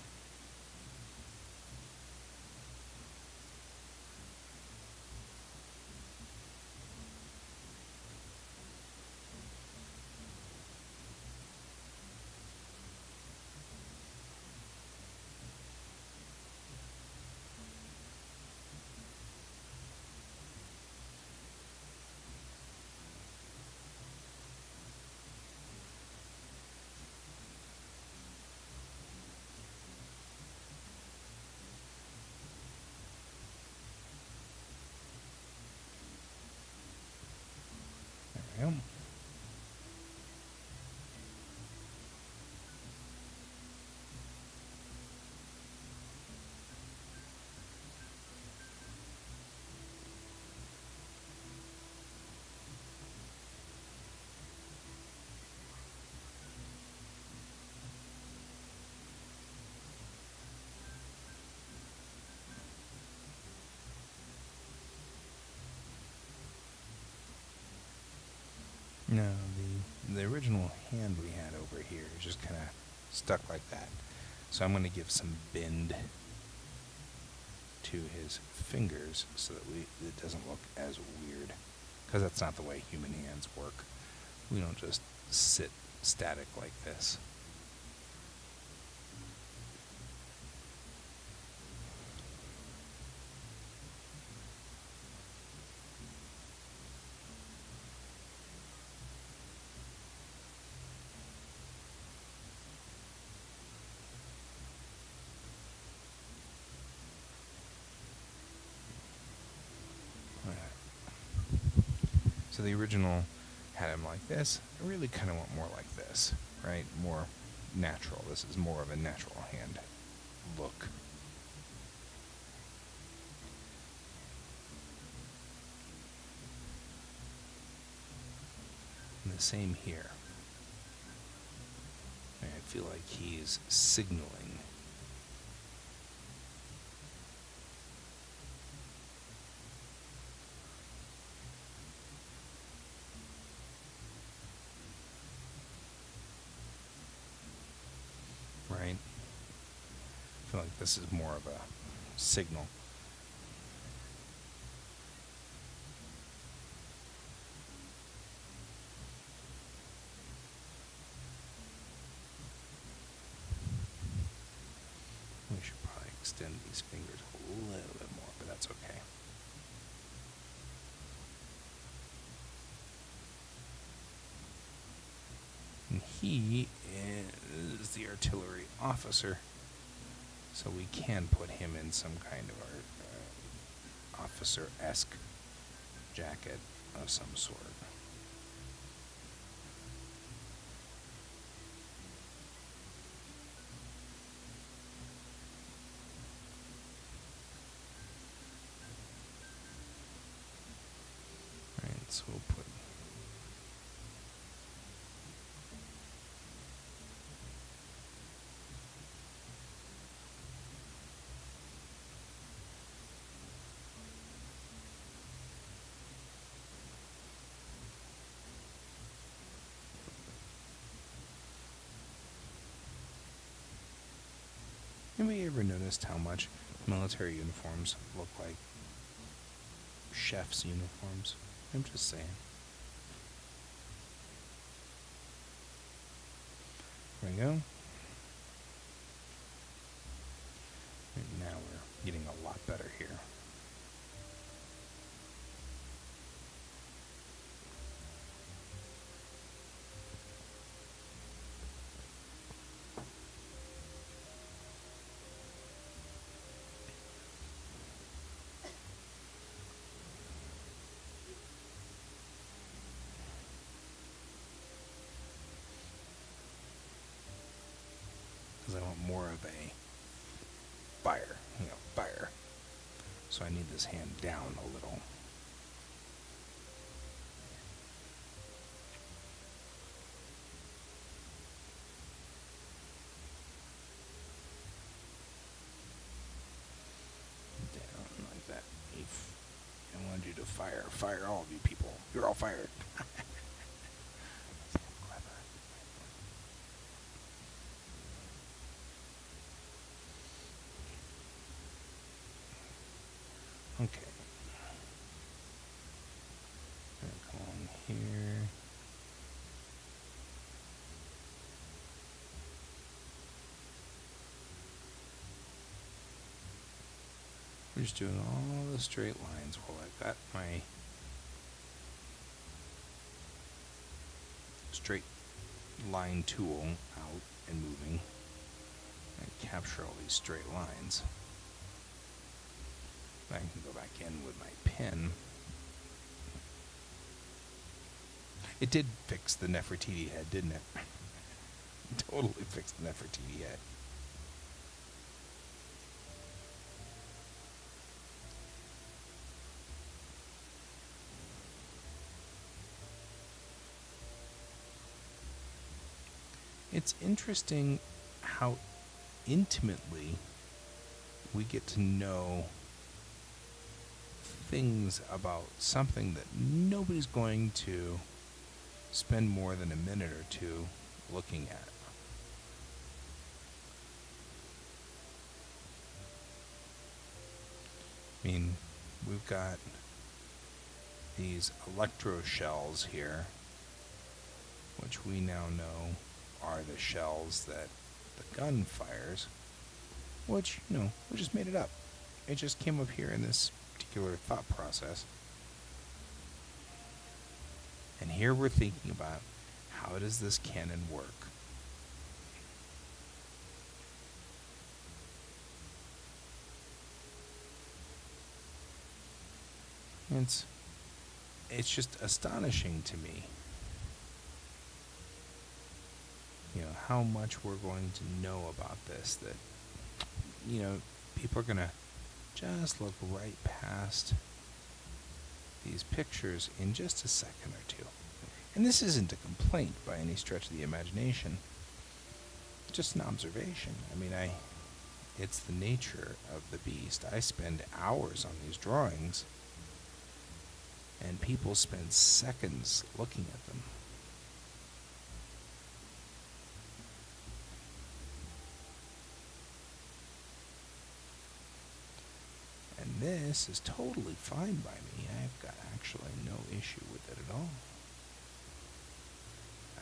A: There we go. No, the original hand we had over here is just kind of stuck like that. So I'm going to give some bend to his fingers so that it doesn't look as weird, because that's not the way human hands work. We don't just sit static like this. So the original had him like this. I really kind of want more like this, right? More natural. This is more of a natural hand look. And the same here. I feel like he's signaling. Right? I feel like this is more of a signal. We should probably extend these fingers a little bit more, but that's okay. And he is the artillery officer, so we can put him in some kind of officer-esque jacket of some sort. Right, so we'll put Anybody ever noticed how much military uniforms look like chef's uniforms? I'm just saying. There we go. And now we're getting a lot better here. Because I want more of a fire, fire. So I need this hand down a little. Down like that. If I wanted you to fire all of you people. You're all fired. Okay. Come on here. We're just doing all the straight lines while I've got my straight line tool out and moving. And capture all these straight lines. I can go back in with my pen. It did fix the Nefertiti head, didn't it? Totally fixed the Nefertiti head. It's interesting how intimately we get to know things about something that nobody's going to spend more than a minute or two looking at. I mean, we've got these electro shells here, which we now know are the shells that the gun fires, which, we just made it up. It just came up here in this particular thought process. And here we're thinking about, how does this cannon work? It's just astonishing to me, how much we're going to know about this, that, people are going to just look right past these pictures in just a second or two. And this isn't a complaint by any stretch of the imagination. It's just an observation. It's the nature of the beast. I spend hours on these drawings, and people spend seconds looking at them. And this is totally fine by me. I've got actually no issue with it at all.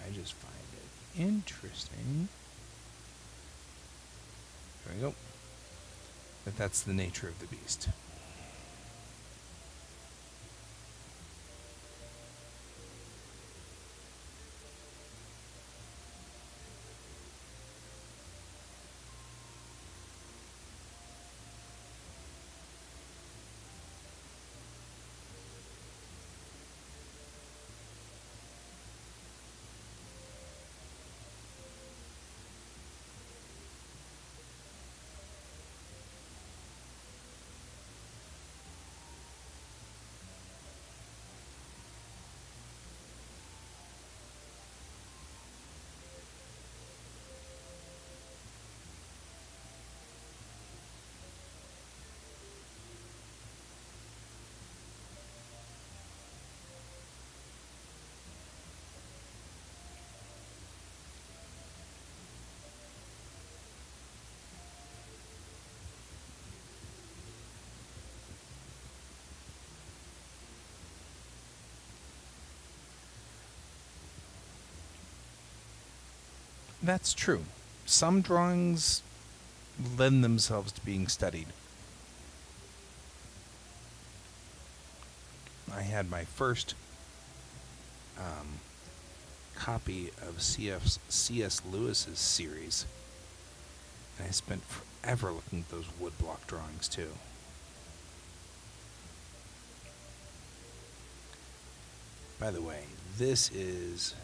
A: I just find it interesting. There we go. That's the nature of the beast. That's true. Some drawings lend themselves to being studied. I had my first um, copy of C.S. Lewis's series, and I spent forever looking at those woodblock drawings too. By the way, this is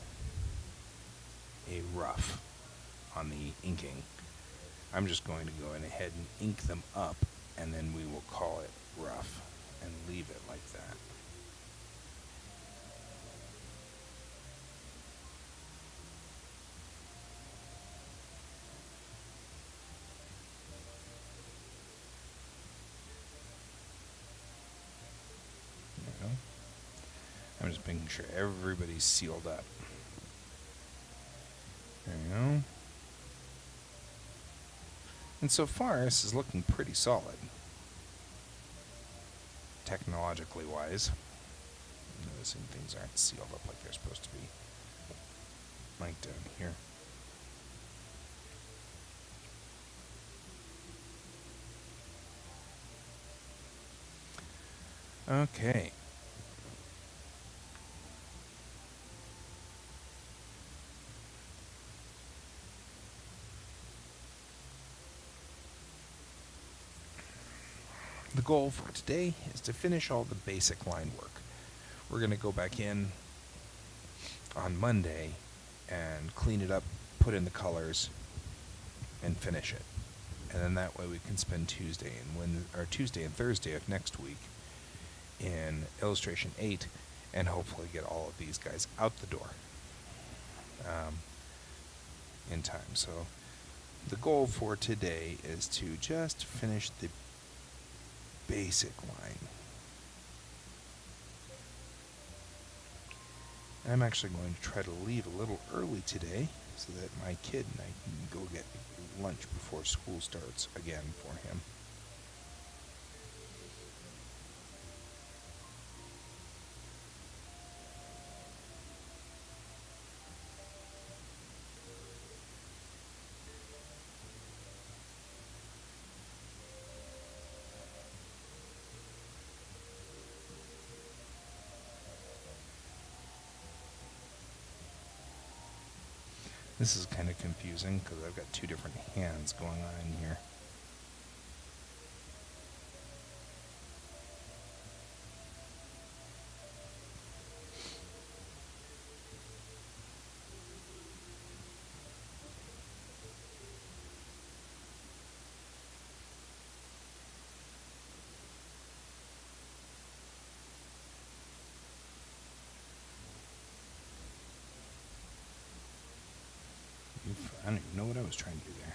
A: a rough on the inking. I'm just going to go ahead and ink them up, and then we will call it rough and leave it like that. There we go. I'm just making sure everybody's sealed up. There you go. And so far, this is looking pretty solid, technologically wise. Noticing things aren't sealed up like they're supposed to be. Like down here. Okay. The goal for today is to finish all the basic line work. We're going to go back in on Monday and clean it up, put in the colors, and finish it. And then that way we can spend Tuesday and Thursday of next week in illustration 8 and hopefully get all of these guys out the door in time. So the goal for today is to just finish the basic line. I'm actually going to try to leave a little early today so that my kid and I can go get lunch before school starts again for him. This is kind of confusing because I've got two different hands going on in here. I don't even know what I was trying to do there.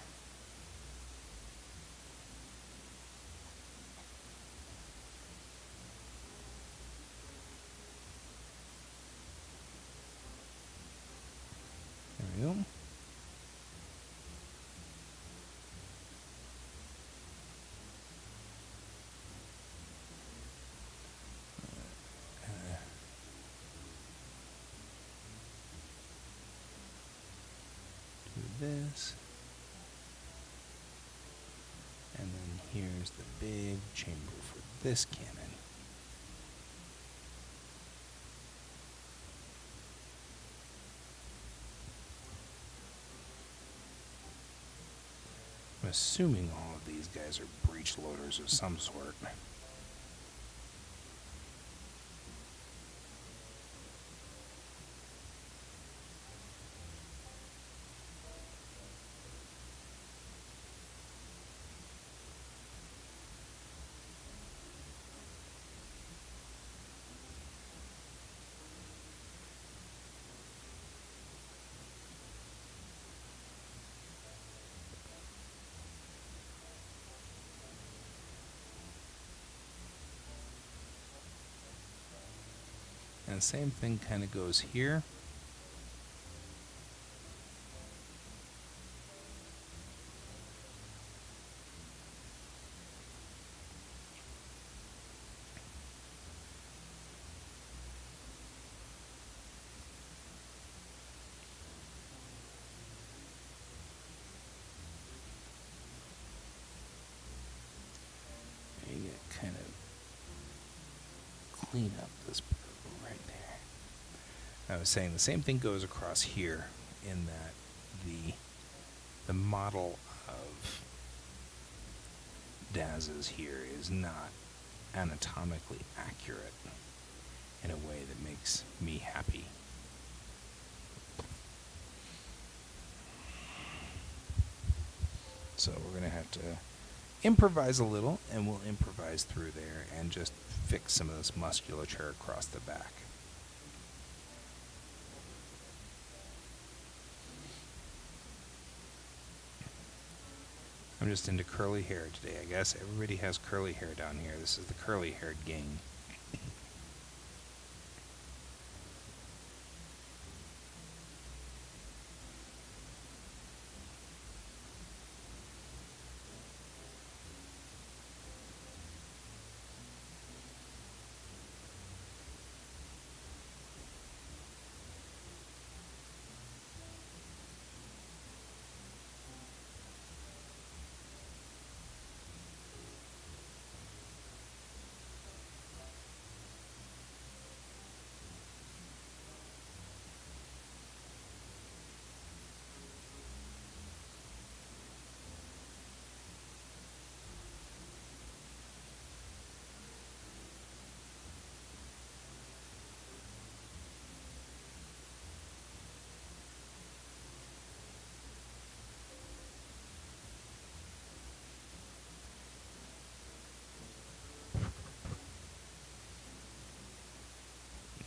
A: There we go. This, and then here's the big chamber for this cannon. I'm assuming all of these guys are breech loaders of some sort. And the same thing kind of goes here. clean up this right there. I was saying the same thing goes across here in that the model of Daz's here is not anatomically accurate in a way that makes me happy. So we're going to have to improvise a little, and we'll improvise through there and just fix some of this musculature across the back. I'm just into curly hair today, I guess. Everybody has curly hair down here. This is the curly-haired gang.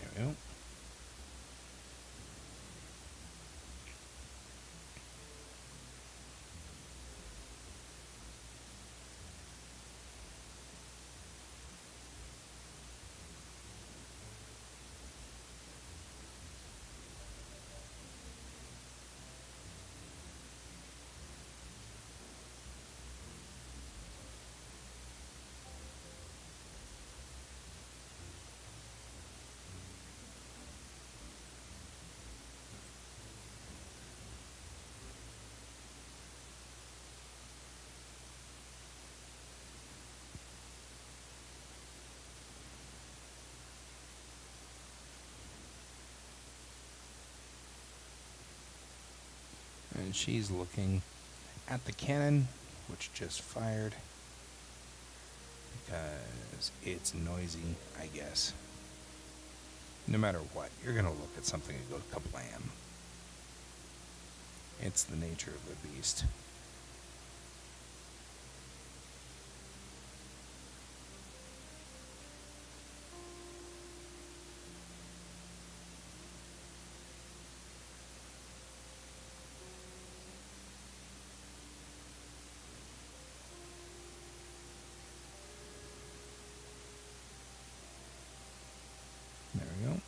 A: There we go. And she's looking at the cannon, which just fired, because it's noisy, I guess. No matter what, you're going to look at something and go kablam. It's the nature of the beast. There we go.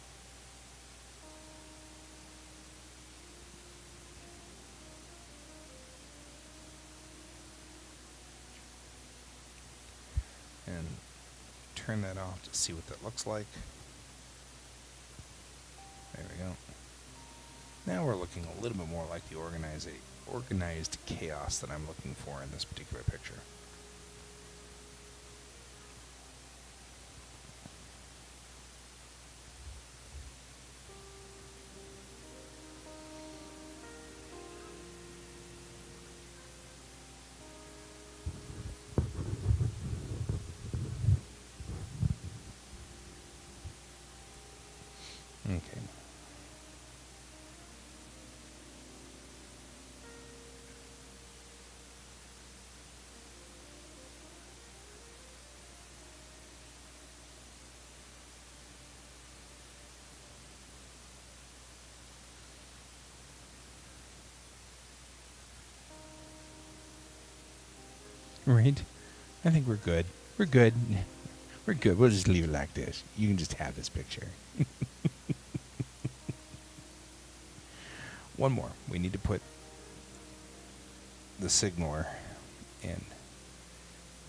A: And turn that off to see what that looks like. There we go. Now we're looking a little bit more like the organized chaos that I'm looking for in this particular picture. Okay. Right? I think we're good. We're good. We're good. We'll just leave it like this. You can just have this picture. One more. We need to put the signaler in.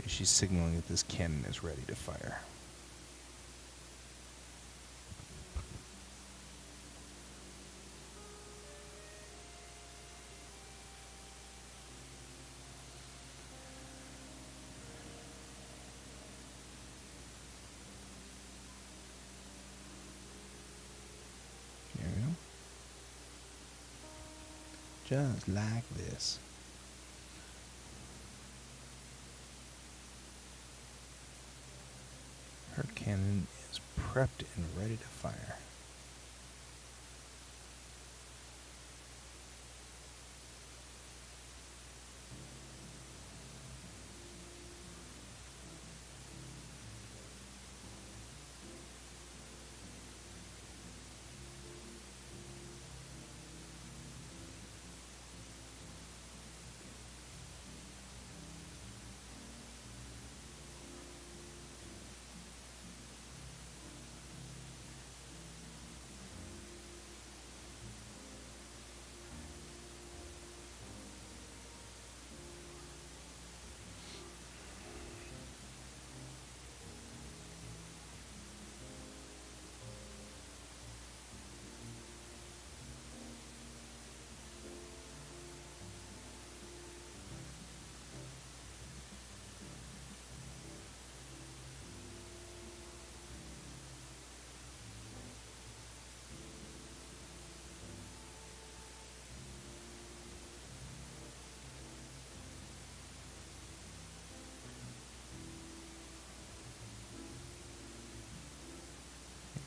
A: She's signaling that this cannon is ready to fire. Just like this. Her cannon is prepped and ready to fire.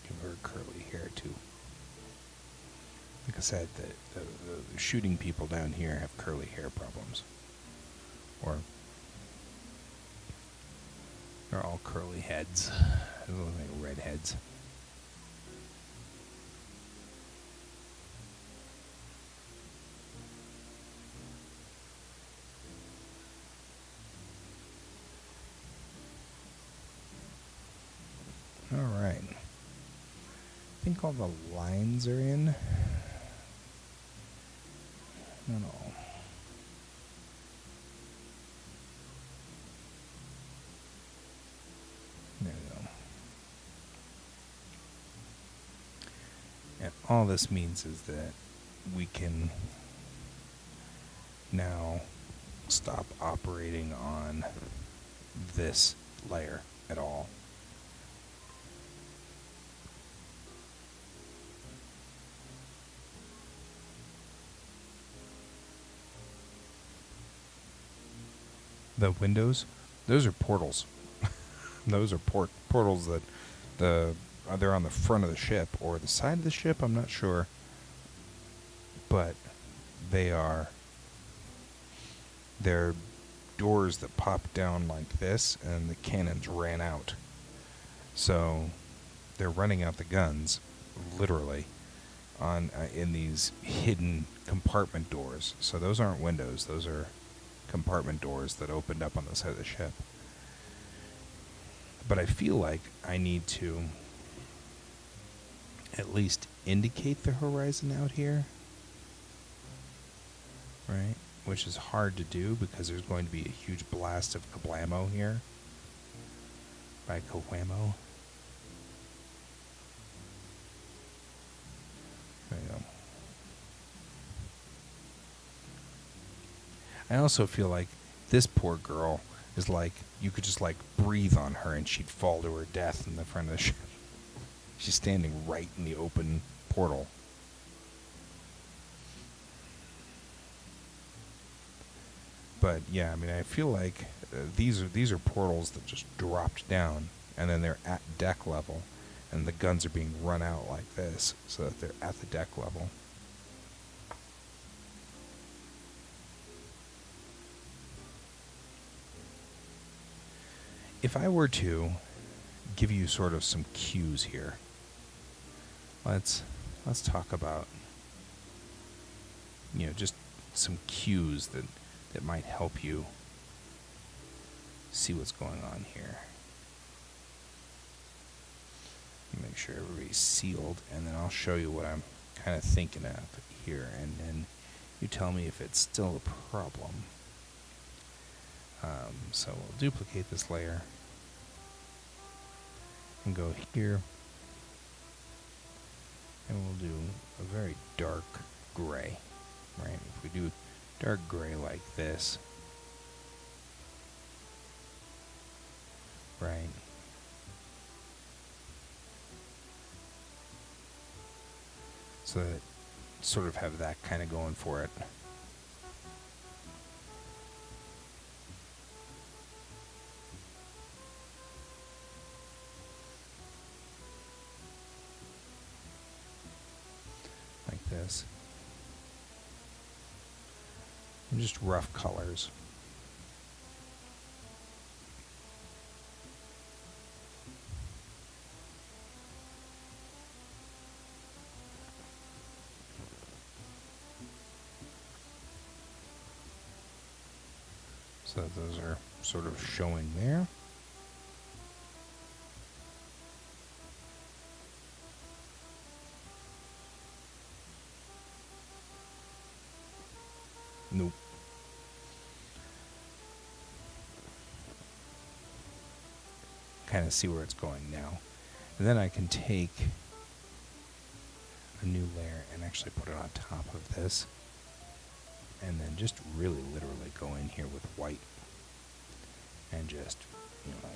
A: Give her curly hair too. Like I said, the shooting people down here have curly hair problems. Or they're all curly heads. They look like redheads. Alright. I think all the lines are in. Not all. There we go. And all this means is that we can now stop operating on this layer at all. The windows, those are portals. Those are portals that they're on the front of the ship or the side of the ship, I'm not sure. But they're doors that pop down like this, and the cannons ran out. So they're running out the guns, literally, on in these hidden compartment doors. So those aren't windows; those are compartment doors that opened up on the side of the ship. But I feel like I need to at least indicate the horizon out here, right? Which is hard to do because there's going to be a huge blast of kablamo here. By Coamo. There you go. I also feel like this poor girl is like, you could just like breathe on her and she'd fall to her death in the front of the ship. She's standing right in the open portal. But yeah, I mean, I feel like these are portals that just dropped down, and then they're at deck level, and the guns are being run out like this, so that they're at the deck level. If I were to give you sort of some cues here, let's talk about, just some cues that might help you see what's going on here. Make sure everybody's sealed, and then I'll show you what I'm kind of thinking of here, and then you tell me if it's still a problem. So we'll duplicate this layer and go here, and we'll do a very dark gray, right? If we do dark gray like this, right? So that sort of have that kind of going for it. this. And just rough colors. So those are sort of showing there. Nope. Kind of see where it's going now. And then I can take a new layer and actually put it on top of this. And then just really literally go in here with white. And just, like...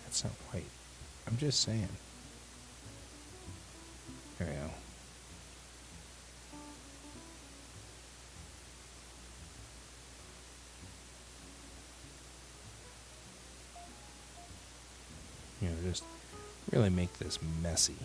A: That's not white. I'm just saying. There we go. Just really make this messy.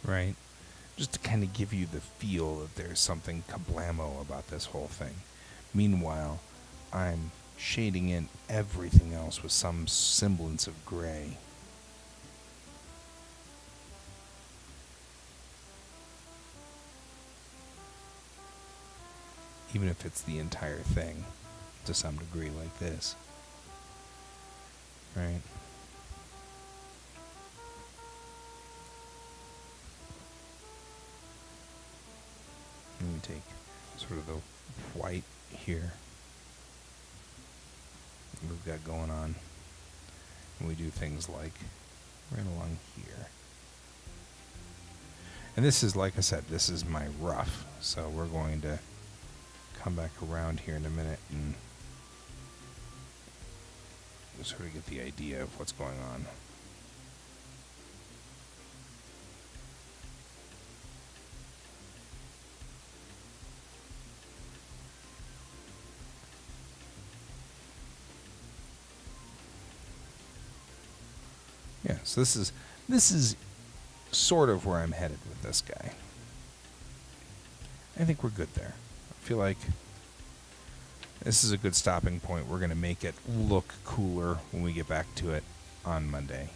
A: Right? Just to kind of give you the feel that there's something kablamo about this whole thing. Meanwhile, I'm shading in everything else with some semblance of gray. Even if it's the entire thing, to some degree like this. Right? Let me take sort of the white here that we've got going on. And we do things like right along here. And this is, like I said, this is my rough. So we're going to come back around here in a minute and sort of get the idea of what's going on. Yeah, so this is sort of where I'm headed with this guy. I think we're good there. I feel like this is a good stopping point. We're going to make it look cooler when we get back to it on Monday.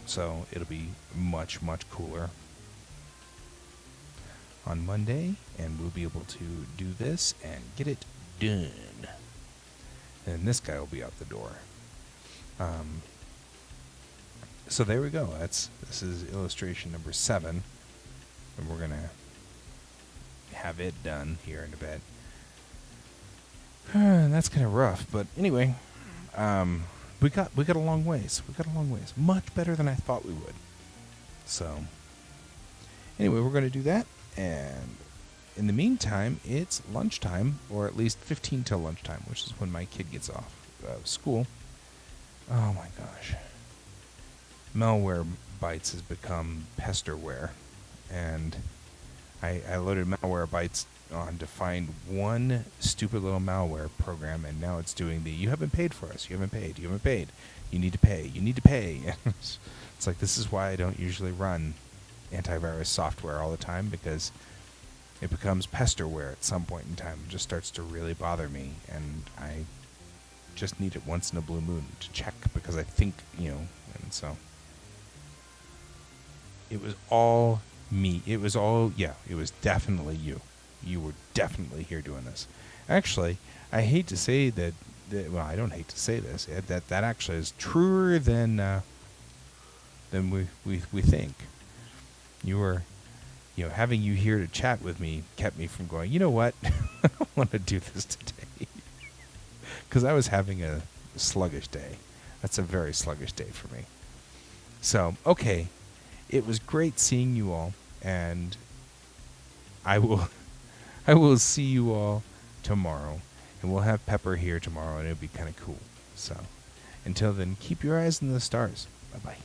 A: So it'll be much, much cooler on Monday, and we'll be able to do this and get it done. And this guy will be out the door. So there we go. This is illustration number 7, and we're gonna have it done here in a bit. That's kind of rough, but anyway, we got a long ways. Much better than I thought we would. So anyway, we're gonna do that, and in the meantime, it's lunchtime, or at least 15 till lunchtime, which is when my kid gets off of school. Oh my gosh. Malware Bytes has become pesterware, and I loaded Malwarebytes on to find one stupid little malware program, and now it's doing the, you haven't paid for us, you haven't paid, you haven't paid, you need to pay, you need to pay. It's like, this is why I don't usually run antivirus software all the time, because it becomes pesterware at some point in time. It just starts to really bother me, and I just need it once in a blue moon to check, because I think, and so it was all me. It was all, yeah, it was definitely you. You were definitely here doing this. Actually, I hate to say that, well, I don't hate to say this, that actually is truer than we think. You were, having you here to chat with me kept me from going, you know what, I don't want to do this today. Because I was having a sluggish day. That's a very sluggish day for me. So, okay, it was great seeing you all, and I will see you all tomorrow, and we'll have Pepper here tomorrow, and it'll be kind of cool. So, until then, keep your eyes on the stars. Bye-bye.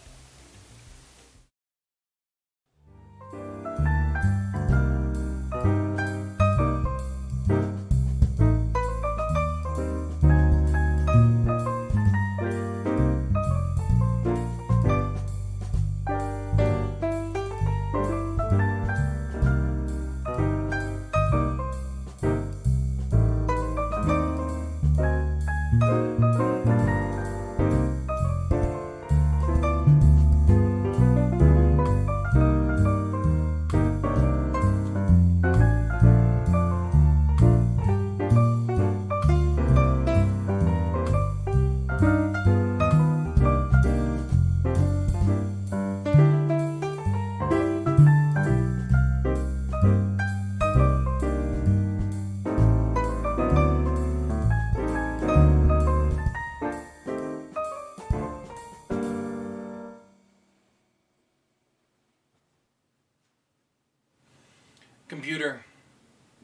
A: Computer,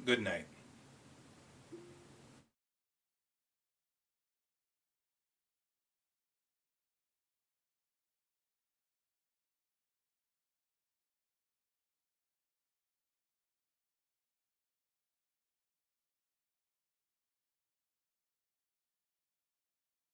A: good night.